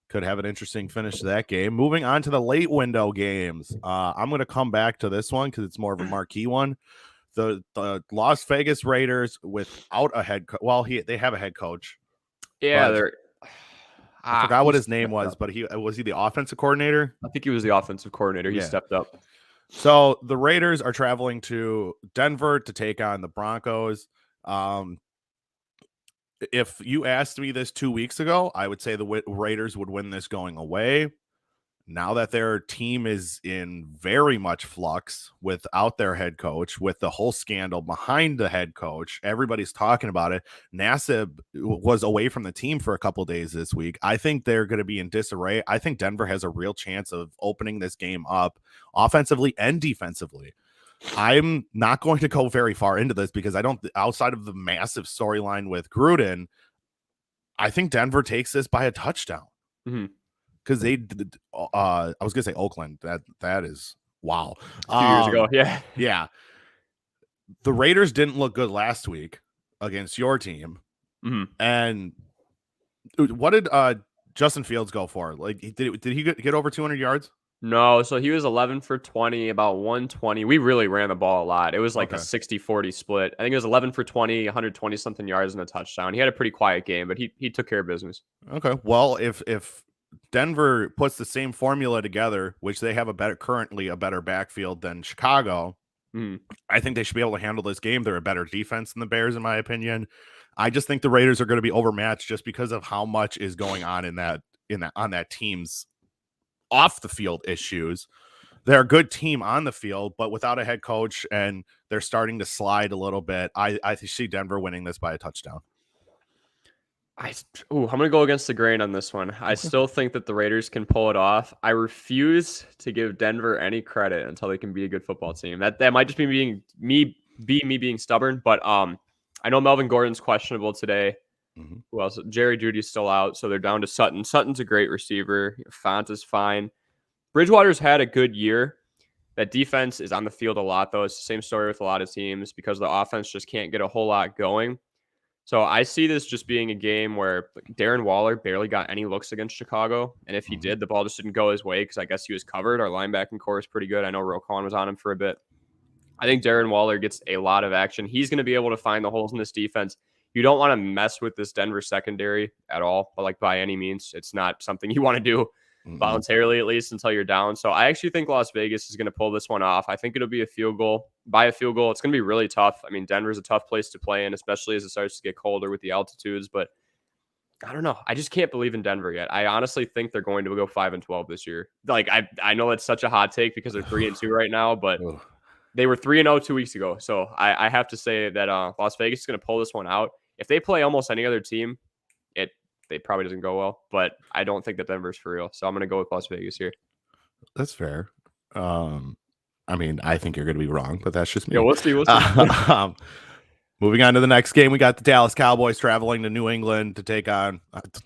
could have an interesting finish to that game. Moving on to the late window games. I'm going to come back to this one because it's more of a marquee one. The Las Vegas Raiders without a head coach. Well, they have a head coach. Yeah, I forgot what his name was, but was he the offensive coordinator? I think he was the offensive coordinator. He stepped up. So the Raiders are traveling to Denver to take on the Broncos. If you asked me this 2 weeks ago, I would say the Raiders would win this going away. now that their team is in very much flux without their head coach, with the whole scandal behind the head coach, everybody's talking about it. Nassib was away from the team for a couple days this week. I think they're going to be in disarray. I think Denver has a real chance of opening this game up offensively and defensively. I'm not going to go very far into this because I don't, outside of the massive storyline with Gruden, I think Denver takes this by a touchdown. Because they did, I was gonna say Oakland. That is wow. 2 years ago, yeah. The Raiders didn't look good last week against your team. And what did Justin Fields go for? Like, did he get over 200 yards? No, so he was 11 for 20, about 120. We really ran the ball a lot. It was like a 60-40 split. I think it was 11 for 20, 120 something yards and a touchdown. He had a pretty quiet game, but he took care of business. Okay, well, if Denver puts the same formula together, which they have currently a better backfield than Chicago, I think they should be able to handle this game. They're a better defense than the Bears, in my opinion. I just think the Raiders are going to be overmatched just because of how much is going on on that team's off the field issues. They're a good team on the field, but without a head coach, and they're starting to slide a little bit. I see Denver winning this by a touchdown. I'm going to go against the grain on this one. I still think that the Raiders can pull it off. I refuse to give Denver any credit until they can be a good football team. That might just be me being stubborn, but I know Melvin Gordon's questionable today. Who else? Jerry Jeudy's still out, so they're down to Sutton. Sutton's a great receiver. Font is fine. Bridgewater's had a good year. That defense is on the field a lot, though. It's the same story with a lot of teams because the offense just can't get a whole lot going. So I see this just being a game where Darren Waller barely got any looks against Chicago. And if he did, the ball just didn't go his way because I guess he was covered. Our linebacking core is pretty good. I know Roquan was on him for a bit. I think Darren Waller gets a lot of action. He's going to be able to find the holes in this defense. You don't want to mess with this Denver secondary at all, but by any means, it's not something you want to do voluntarily, at least until you're down. So I actually think Las Vegas is going to pull this one off. I think it'll be a field goal. By a field goal, it's going to be really tough. I mean, Denver's a tough place to play in, especially as it starts to get colder with the altitudes. But I don't know. I just can't believe in Denver yet. I honestly think they're going to go 5-12 this year. I know it's such a hot take because they're 3-2 right now, but they were 3-0 2 weeks ago. So I have to say that Las Vegas is going to pull this one out. If they play almost any other team, it probably doesn't go well, but I don't think that Denver's for real. So I'm going to go with Las Vegas here. That's fair. I mean, I think you're going to be wrong, but that's just me. Yeah, we'll see. Moving on to the next game, we got the Dallas Cowboys traveling to New England to take on, it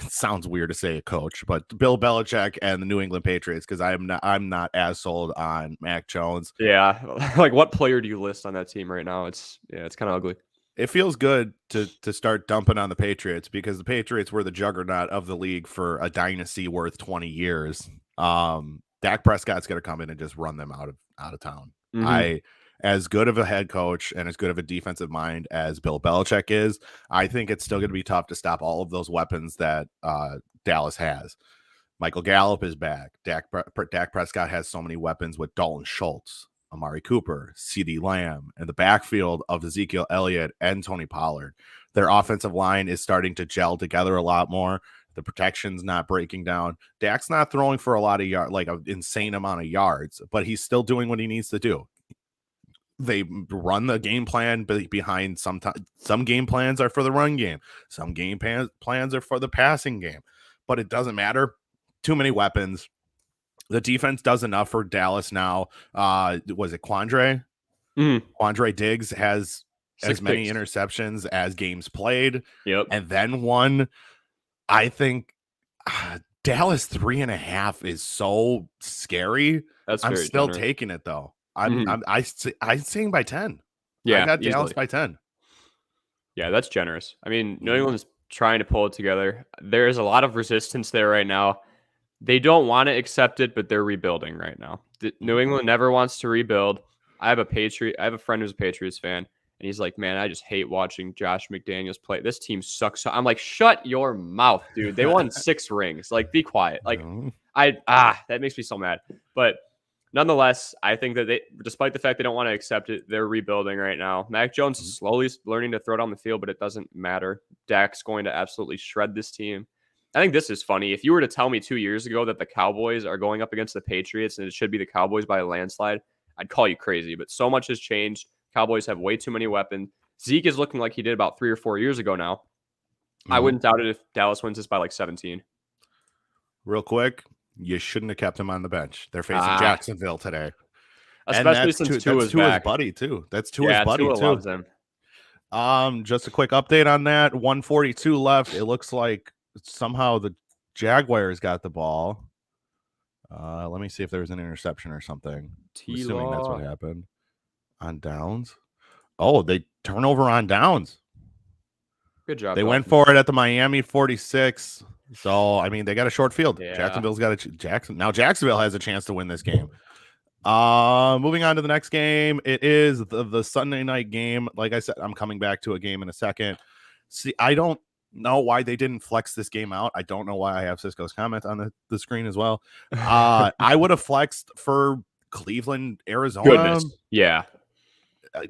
sounds weird to say a coach, but Bill Belichick and the New England Patriots, because I'm not as sold on Mac Jones. Yeah. What player do you list on that team right now? It's kind of ugly. It feels good to start dumping on the Patriots because the Patriots were the juggernaut of the league for a dynasty worth 20 years. Dak Prescott's going to come in and just run them out of town. As good of a head coach and as good of a defensive mind as Bill Belichick is, I think it's still going to be tough to stop all of those weapons that Dallas has. Michael Gallup is back. Dak Prescott has so many weapons with Dalton Schultz, Amari Cooper, CeeDee Lamb, and the backfield of Ezekiel Elliott and Tony Pollard. Their offensive line is starting to gel together a lot more. The protection's not breaking down. Dak's not throwing for a lot of yards, like an insane amount of yards, but he's still doing what he needs to do. They run the game plan behind some game plans are for the run game. Some game plans are for the passing game, but it doesn't matter. Too many weapons. The defense does enough for Dallas now. Was it Quandre? Quandre Diggs has as many interceptions as games played. Yep. And then one, I think Dallas 3.5 is so scary. I'm still taking it though. I'm saying by 10. Yeah, I got Dallas by 10. Yeah, that's generous. I mean, New England's trying to pull it together. There's a lot of resistance there right now. They don't want to accept it, but they're rebuilding right now. New England never wants to rebuild. I have a friend who's a Patriots fan, and he's like, man, I just hate watching Josh McDaniels play. This team sucks. So I'm like, shut your mouth, dude. They won 6 rings. Like, be quiet. Like, that makes me so mad. But nonetheless, I think that despite the fact they don't want to accept it, they're rebuilding right now. Mac Jones is slowly learning to throw down the field, but it doesn't matter. Dak's going to absolutely shred this team. I think this is funny. If you were to tell me 2 years ago that the Cowboys are going up against the Patriots and it should be the Cowboys by a landslide, I'd call you crazy. But so much has changed. Cowboys have way too many weapons. Zeke is looking like he did about 3 or 4 years ago now. I wouldn't doubt it if Dallas wins this by like 17. Real quick, you shouldn't have kept him on the bench. They're facing Jacksonville today. Especially since Tua's back. Buddy, too. That's Tua's buddy, Tua too. Loves him. Just a quick update on that. 1:42 left. It looks like somehow the Jaguars got the ball. Let me see if there was an interception or something. I'm assuming that's what happened. On downs. Oh, they turnover on downs. Good job. They went for it at the Miami 46. So, I mean, they got a short field. Yeah. Jacksonville's got now Jacksonville has a chance to win this game. Moving on to the next game. It is the Sunday night game. Like I said, I'm coming back to a game in a second. See, I don't know why they didn't flex this game out. I don't know why I have Cisco's comment on the screen as well. I would have flexed for Cleveland, Arizona. Goodness. Yeah.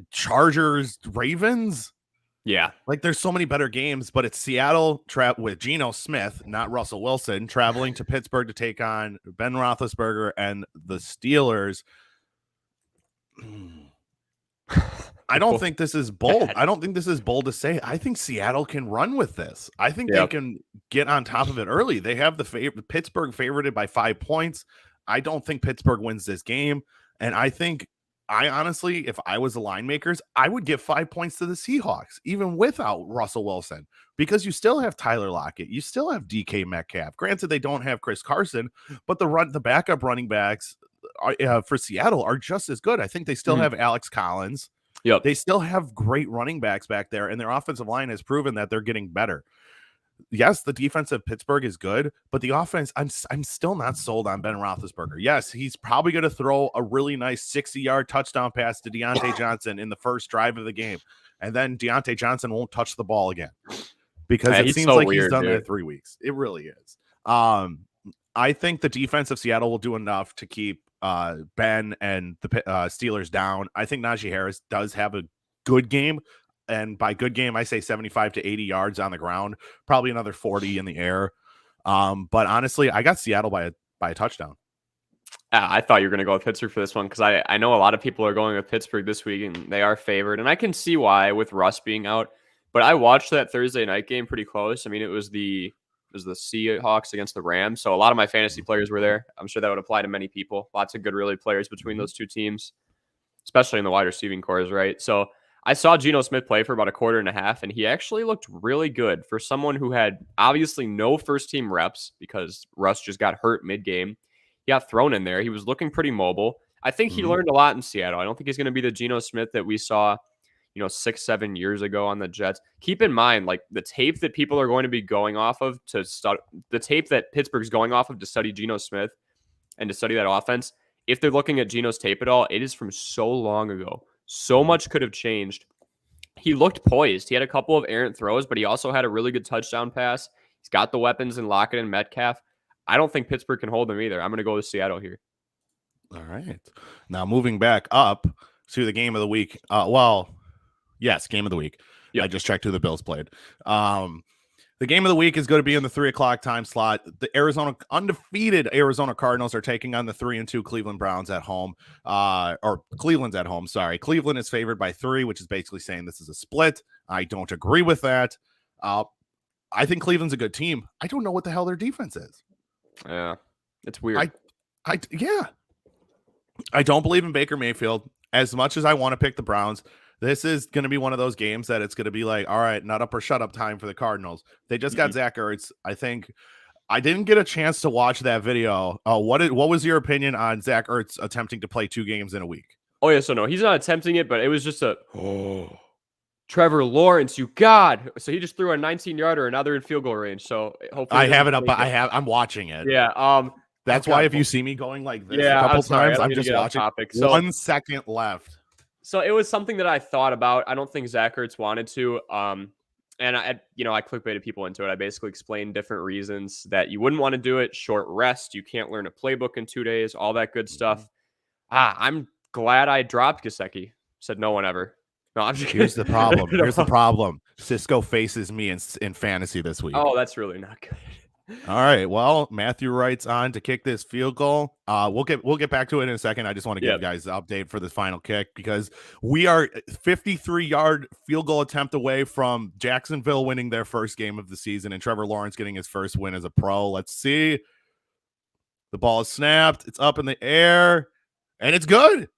Chargers, Ravens. Yeah. Like there's so many better games, but it's Seattle with Geno Smith, not Russell Wilson, traveling to Pittsburgh to take on Ben Roethlisberger and the Steelers. I don't think this is bold. I don't think this is bold to say. I think Seattle can run with this. I think they can get on top of it early. They have the Pittsburgh favorited by 5 points. I don't think Pittsburgh wins this game. And I honestly, if I was the line makers, I would give 5 points to the Seahawks, even without Russell Wilson, because you still have Tyler Lockett. You still have DK Metcalf. Granted, they don't have Chris Carson, but the backup running backs for Seattle are just as good. I think they still have Alex Collins. Yep. They still have great running backs back there, and their offensive line has proven that they're getting better. Yes, the defense of Pittsburgh is good, but the offense, I'm still not sold on Ben Roethlisberger. Yes, he's probably going to throw a really nice 60-yard touchdown pass to Deontay Johnson in the first drive of the game, and then Deontay Johnson won't touch the ball again because it seems like he's done that 3 weeks. It really is. I think the defense of Seattle will do enough to keep Ben and the Steelers down. I think Najee Harris does have a good game. And by good game, I say 75 to 80 yards on the ground, probably another 40 in the air. But honestly, I got Seattle by a touchdown. I thought you were going to go with Pittsburgh for this one because I know a lot of people are going with Pittsburgh this week, and they are favored. And I can see why with Russ being out. But I watched that Thursday night game pretty close. I mean, it was the Seahawks against the Rams. So a lot of my fantasy players were there. I'm sure that would apply to many people. Lots of good, really players between those two teams, especially in the wide receiving cores, right? So I saw Geno Smith play for about a quarter and a half, and he actually looked really good for someone who had obviously no first-team reps because Russ just got hurt mid-game. He got thrown in there. He was looking pretty mobile. I think he learned a lot in Seattle. I don't think he's going to be the Geno Smith that we saw, 6-7 years ago on the Jets. Keep in mind, like the tape that people are going to be going off of the tape that Pittsburgh's going off of to study Geno Smith and to study that offense. If they're looking at Geno's tape at all, it is from so long ago. So much could have changed. He looked poised. He had a couple of errant throws, but he also had a really good touchdown pass. He's got the weapons in Lockett and Metcalf. I don't think Pittsburgh can hold them either. I'm going to go with Seattle here. All right. Now moving back up to the game of the week. Yes, game of the week. Yep. I just checked who the Bills played. The game of the week is going to be in the 3:00 time slot. The undefeated Arizona Cardinals are taking on the 3-2 Cleveland Browns at home. Or Cleveland's at home. Sorry. Cleveland is favored by 3, which is basically saying this is a split. I don't agree with that. I think Cleveland's a good team. I don't know what the hell their defense is. Yeah, it's weird. I don't believe in Baker Mayfield as much as I want to pick the Browns. This is going to be one of those games that it's going to be like, all right, not up or shut up time for the Cardinals. They just got Zach Ertz. I think I didn't get a chance to watch that video. What was your opinion on Zach Ertz attempting to play 2 games in a week? Oh, yeah. So, no, he's not attempting it, but it was just Trevor Lawrence, you God. So he just threw a 19-yarder, another in field goal range. So hopefully I have it up. I'm watching it. Yeah. That's why if you see me going like this a couple times, I'm just watching. 1 second left. So it was something that I thought about. I don't think Zach Ertz wanted to. And I clickbaited people into it. I basically explained different reasons that you wouldn't want to do it. Short rest. You can't learn a playbook in 2 days. All that good stuff. I'm glad I dropped Gesicki. Said no one ever. No, I'm just kidding. Here's the problem. Cisco faces me in fantasy this week. Oh, that's really not good. All right. Well, Matthew Wright's on to kick this field goal. We'll get back to it in a second. I just want to give you guys the update for this final kick because we are 53-yard field goal attempt away from Jacksonville winning their first game of the season and Trevor Lawrence getting his first win as a pro. Let's see. The ball is snapped. It's up in the air, and it's good.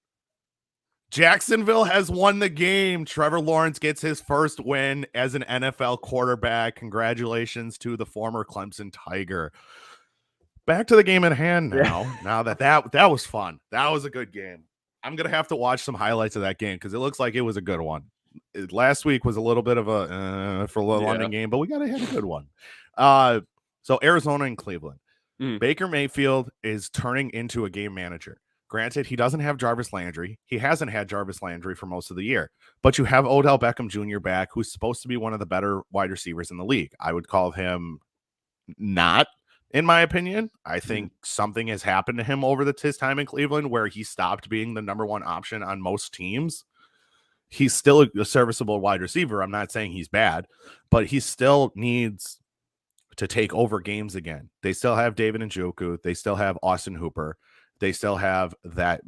Jacksonville has won the game. Trevor Lawrence gets his first win as an NFL quarterback. Congratulations to the former Clemson Tiger. Back to the game at hand now. Yeah. Now that was fun. That was a good game. I'm going to have to watch some highlights of that game because it looks like it was a good one. Last week was a little bit of a for a London game, but we got to have a good one. So Arizona and Cleveland. Baker Mayfield is turning into a game manager. Granted, he doesn't have Jarvis Landry. He hasn't had Jarvis Landry for most of the year. But you have Odell Beckham Jr. back, who's supposed to be one of the better wide receivers in the league. I would call him not, in my opinion. I think something has happened to him over his time in Cleveland where he stopped being the number one option on most teams. He's still a serviceable wide receiver. I'm not saying he's bad, but he still needs to take over games again. They still have David Njoku. They still have Austin Hooper. They still have that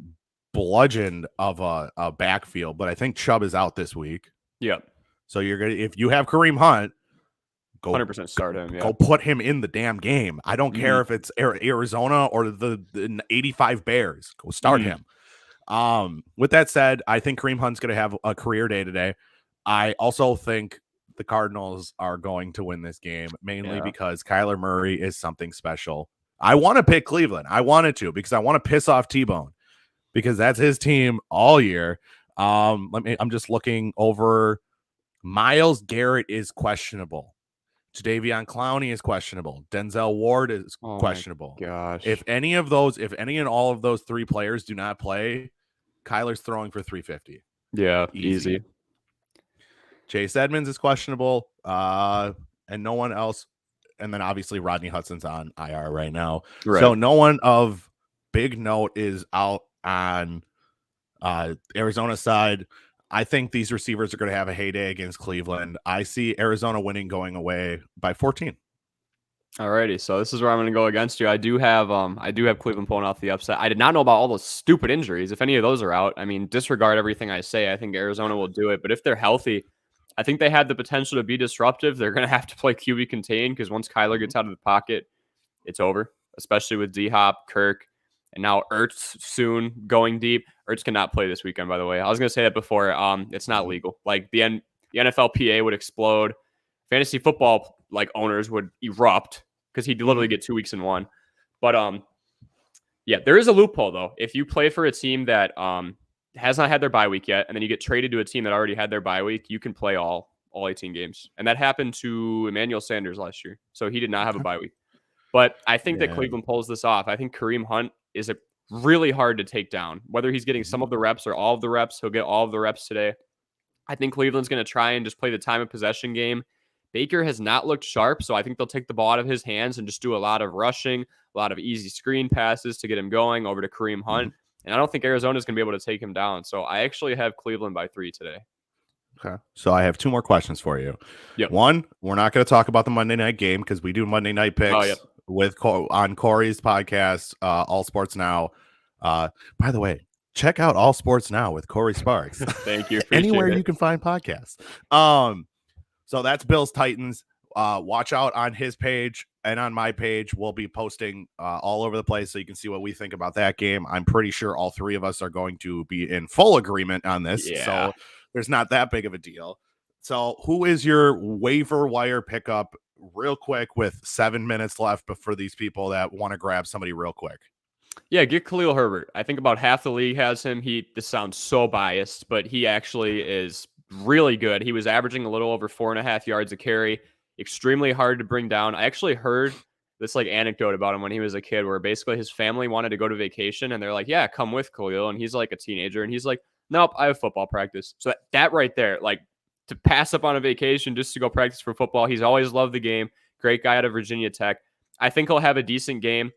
bludgeon of a backfield, but I think Chubb is out this week. Yep. So you're gonna, if you have Kareem Hunt, go 100% start him. Yeah. Go put him in the damn game. I don't care if it's Arizona or the 85 Bears. Go start him. With that said, I think Kareem Hunt's gonna have a career day today. I also think the Cardinals are going to win this game mainly because Kyler Murray is something special. I want to pick Cleveland. I wanted to because I want to piss off T-Bone because that's his team all year. I'm just looking over. Myles Garrett is questionable. Jadeveon Clowney is questionable. Denzel Ward is questionable. Gosh. If any and all of those three players do not play, Kyler's throwing for 350. Yeah, easy. Chase Edmonds is questionable. And no one else. And then obviously Rodney Hudson's on IR right now. Right. So no one of big note is out on Arizona side. I think these receivers are going to have a heyday against Cleveland. I see Arizona winning going away by 14. Alrighty, so this is where I'm going to go against you. I do have Cleveland pulling off the upset. I did not know about all those stupid injuries. If any of those are out, I mean, disregard everything I say. I think Arizona will do it. But if they're healthy, I think they had the potential to be disruptive. They're going to have to play QB contain because once Kyler gets out of the pocket, it's over, especially with D-Hop, Kirk, and now Ertz soon going deep. Ertz cannot play this weekend, by the way. I was going to say that before. It's not legal. Like the NFLPA would explode. Fantasy football owners would erupt because he'd literally get 2 weeks in one. But there is a loophole though. If you play for a team that has not had their bye week yet, and then you get traded to a team that already had their bye week, you can play all 18 games. And that happened to Emmanuel Sanders last year. So he did not have a bye week. But I think that Cleveland pulls this off. I think Kareem Hunt is really hard to take down. Whether he's getting some of the reps or all of the reps, he'll get all of the reps today. I think Cleveland's going to try and just play the time of possession game. Baker has not looked sharp, so I think they'll take the ball out of his hands and just do a lot of rushing, a lot of easy screen passes to get him going over to Kareem Hunt. And I don't think Arizona's going to be able to take him down. So I actually have Cleveland by 3 today. Okay. So I have 2 more questions for you. Yep. One, we're not going to talk about the Monday night game because we do Monday night picks on Cory's podcast, All Sports Now. By the way, check out All Sports Now with Cory Sparks. Thank you. Anywhere you can find podcasts. So that's Bills Titans. Watch out on his page and on my page. We'll be posting all over the place so you can see what we think about that game. I'm pretty sure all 3 of us are going to be in full agreement on this. Yeah. So there's not that big of a deal. So who is your waiver wire pickup real quick with 7 minutes left for these people that want to grab somebody real quick? Yeah, get Khalil Herbert. I think about half the league has him. This sounds so biased, but he actually is really good. He was averaging a little over 4.5 yards a carry. Extremely hard to bring down. I actually heard this anecdote about him when he was a kid where basically his family wanted to go to vacation and they're like, yeah, come with Khalil. And he's like a teenager and he's like, nope, I have football practice. So that right there, to pass up on a vacation just to go practice for football. He's always loved the game. Great guy out of Virginia Tech. I think he'll have a decent game.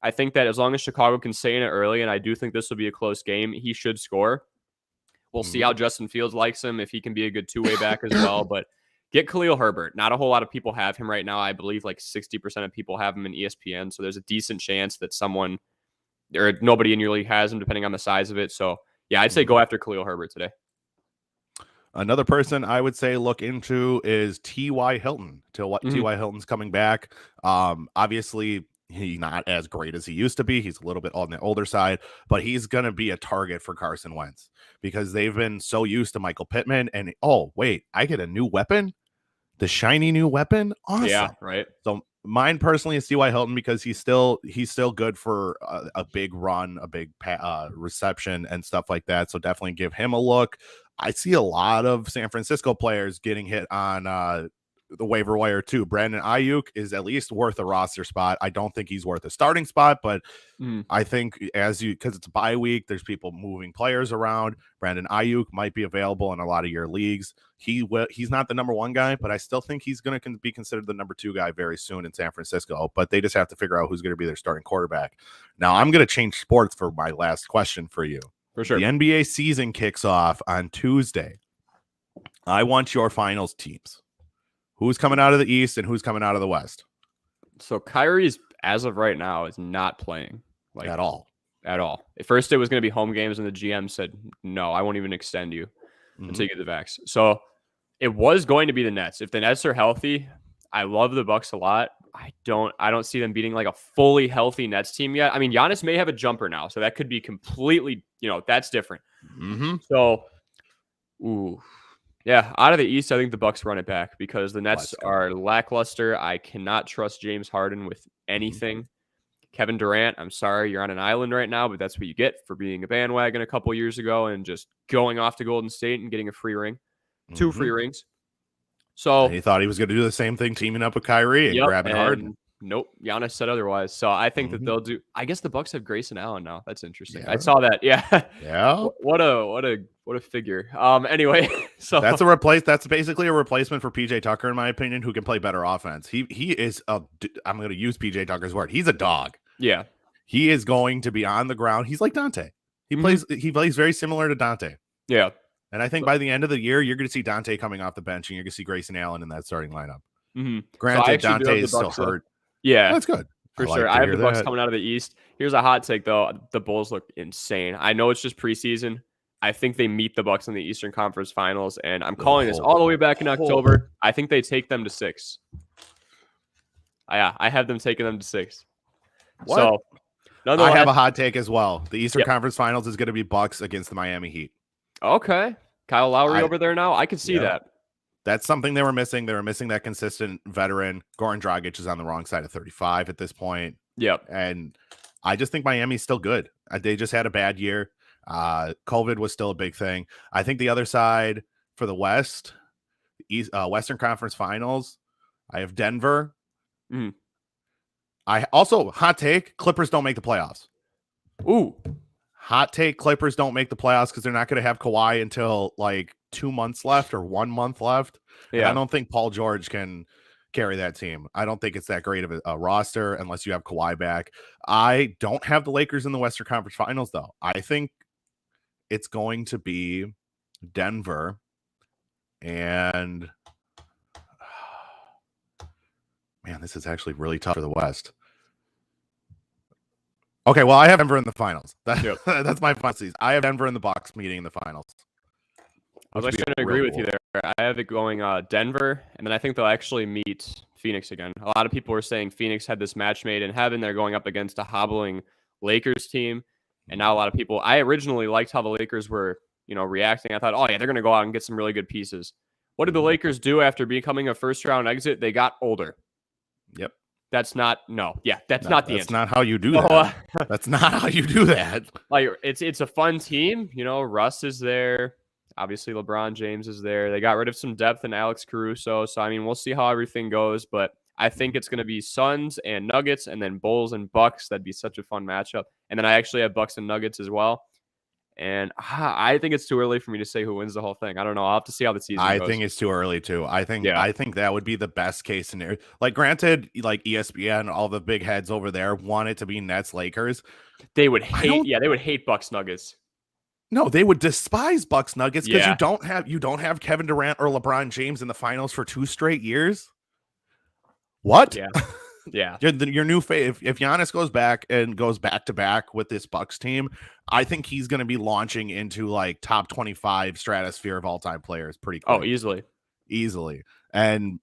I think that as long as Chicago can stay in it early, and I do think this will be a close game, he should score. We'll see how Justin Fields likes him, if he can be a good two-way back as well. But Get Khalil Herbert. Not a whole lot of people have him right now. I believe like 60% of people have him in ESPN. So there's a decent chance that someone or nobody in your league has him, depending on the size of it. So yeah, I'd say go after Khalil Herbert today. Another person I would say look into is T.Y. Hilton. T.Y. Hilton's coming back. Obviously, he's not as great as he used to be. He's a little bit on the older side, but he's going to be a target for Carson Wentz because they've been so used to Michael Pittman. And, oh, wait, I get a new weapon? The shiny new weapon? Awesome. Yeah, right. So mine personally is T.Y. Hilton because he's still good for a big run, a big reception and stuff like that. So definitely give him a look. I see a lot of San Francisco players getting hit on the waiver wire too. Brandon Ayuk is at least worth a roster spot. I don't think he's worth a starting spot, but I think because it's a bye week, there's people moving players around. Brandon Ayuk might be available in a lot of your leagues. He's not the number one guy, but I still think he's going to be considered the number two guy very soon in San Francisco. But they just have to figure out who's going to be their starting quarterback. Now I'm going to change sports for my last question for you. For sure. The NBA season kicks off on Tuesday. I want your finals teams. Who's coming out of the East and who's coming out of the West? So Kyrie's, as of right now, is not playing. At all. At all. At first, it was going to be home games, and the GM said, no, I won't even extend you until you get the vax. So it was going to be the Nets. If the Nets are healthy, I love the Bucks a lot. I don't see them beating like a fully healthy Nets team yet. I mean, Giannis may have a jumper now, so that could be completely, that's different. So, yeah, out of the East, I think the Bucks run it back because the Nets are lackluster. I cannot trust James Harden with anything. Kevin Durant, I'm sorry, you're on an island right now, but that's what you get for being a bandwagon a couple years ago and just going off to Golden State and getting a free ring, 2 free rings. So and he thought he was going to do the same thing, teaming up with Kyrie and grabbing Harden. Nope, Giannis said otherwise. So I think that they'll do. I guess the Bucks have Grayson Allen now. That's interesting. Yeah. I saw that. Yeah. Yeah. What a figure. Anyway, so That's basically a replacement for PJ Tucker, in my opinion, who can play better offense. He is I'm going to use PJ Tucker's word. He's a dog. Yeah. He is going to be on the ground. He's like Dante. He plays very similar to Dante. Yeah. And I think by the end of the year, you're going to see Dante coming off the bench, and you're going to see Grayson Allen in that starting lineup. Granted, so Dante is still hurt. Yeah, that's good. For sure. I have the Bucks coming out of the East. Here's a hot take, though. The Bulls look insane. I know it's just preseason. I think they meet the Bucks in the Eastern Conference Finals, and I'm calling this all the way back in October. I think they take them to 6. Yeah, I have them taking them to 6. What? So, I have a hot take as well. The Eastern Conference Finals is going to be Bucks against the Miami Heat. Okay. Kyle Lowry over there now? I could see that. That's something they were missing. They were missing that consistent veteran. Goran Dragic is on the wrong side of 35 at this point. Yep. And I just think Miami's still good. They just had a bad year. COVID was still a big thing. I think the other side for the West, Western Conference Finals, I have Denver. I also, hot take, Clippers don't make the playoffs. Ooh. Hot take, Clippers don't make the playoffs because they're not going to have Kawhi until like 2 months left or 1 month left. Yeah. And I don't think Paul George can carry that team. I don't think it's that great of a roster unless you have Kawhi back. I don't have the Lakers in the Western Conference Finals, though. I think it's going to be Denver and man, this is actually really tough for the West. Okay, well, I have Denver in the finals. That's my final season. I have Denver in the Bucks meeting in the finals. I was actually going to agree with you there. I have it going Denver, and then I think they'll actually meet Phoenix again. A lot of people were saying Phoenix had this match made in heaven. They're going up against a hobbling Lakers team, and now a lot of people. I originally liked how the Lakers were, reacting. I thought, oh yeah, they're going to go out and get some really good pieces. What did the Lakers do after becoming a first-round exit? They got older. Yep. That's not the answer. That's not how you do that. That's not how you do that. Like it's a fun team. Russ is there. Obviously, LeBron James is there. They got rid of some depth in Alex Caruso. So, I mean, we'll see how everything goes. But I think it's going to be Suns and Nuggets and then Bulls and Bucks. That'd be such a fun matchup. And then I actually have Bucks and Nuggets as well. And I think it's too early for me to say who wins the whole thing. I don't know. I'll have to see how the season goes. I think it's too early too. I think that would be the best case scenario. Like, granted, like ESPN, all the big heads over there want it to be Nets Lakers. They would hate. They would hate Bucks Nuggets. No, they would despise Bucks Nuggets because Yeah. you don't have Kevin Durant or LeBron James in the finals for 2 straight years. What? Yeah. Yeah. Your new if Giannis goes back to back with this Bucks team, I think he's going to be launching into like top 25 stratosphere of all-time players pretty quick. Oh, easily. And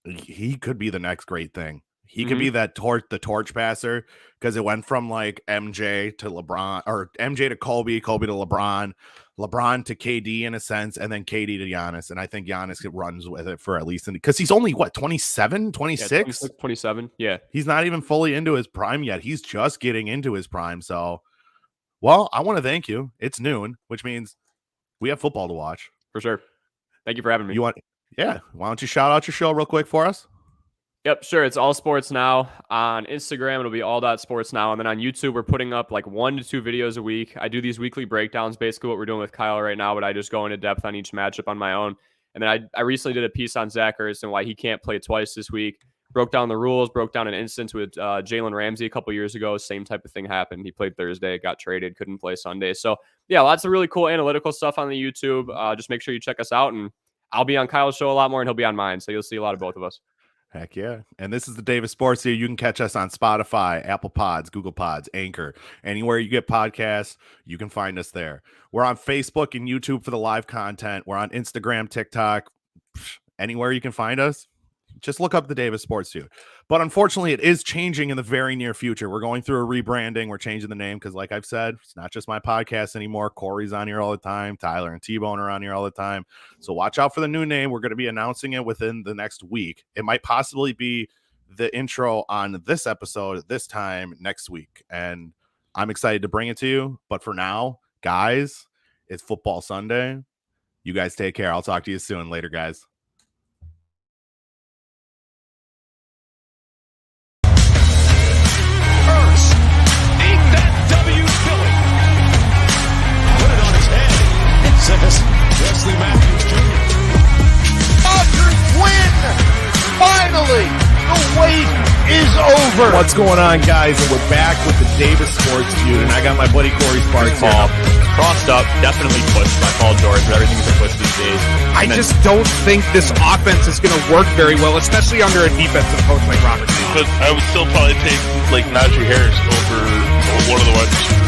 he could be the next great thing. He could be the torch passer, because it went from like MJ to LeBron, or MJ to Kobe to LeBron to KD in a sense, and then KD to Giannis. And I think Giannis runs with it for at least, because he's only 27, 26? Yeah, 27. Yeah. He's not even fully into his prime yet. He's just getting into his prime. So, well, I want to thank you. It's noon, which means we have football to watch. For sure. Thank you for having me. Why don't you shout out your show real quick for us? Yep, sure. It's All Sports Now. On Instagram, it'll be all.sports now. And then on YouTube, we're putting up like 1 to 2 videos a week. I do these weekly breakdowns, basically what we're doing with Kyle right now, but I just go into depth on each matchup on my own. And then I recently did a piece on Zach Ertz and why he can't play twice this week. Broke down the rules, broke down an instance with Jalen Ramsey a couple years ago. Same type of thing happened. He played Thursday, got traded, couldn't play Sunday. So, yeah, lots of really cool analytical stuff on the YouTube. Just make sure you check us out. And I'll be on Kyle's show a lot more, and he'll be on mine. So you'll see a lot of both of us. Heck yeah. And this is the Davis Sports here. You can catch us on Spotify, Apple Pods, Google Pods, Anchor. Anywhere you get podcasts, you can find us there. We're on Facebook and YouTube for the live content. We're on Instagram, TikTok, anywhere you can find us. Just look up the Davis Sports Dude. But unfortunately, it is changing in the very near future. We're going through a rebranding. We're changing the name because, like I've said, it's not just my podcast anymore. Cory's on here all the time. Tyler and T-Bone are on here all the time. So watch out for the new name. We're going to be announcing it within the next week. It might possibly be the intro on this episode this time next week. And I'm excited to bring it to you. But for now, guys, it's Football Sunday. You guys take care. I'll talk to you soon. Later, guys. Wesley Matthews Jr. Dodgers win! Finally, the wait is over. What's going on, guys? And we're back with the Davis Sports Feud, and I got my buddy Cory Sparks here. Crossed up, definitely pushed by Paul George, but everything's a push these days. I just don't think this offense is going to work very well, especially under a defensive coach like Robert. But I would still probably take like Najee Harris over one of the wide receivers.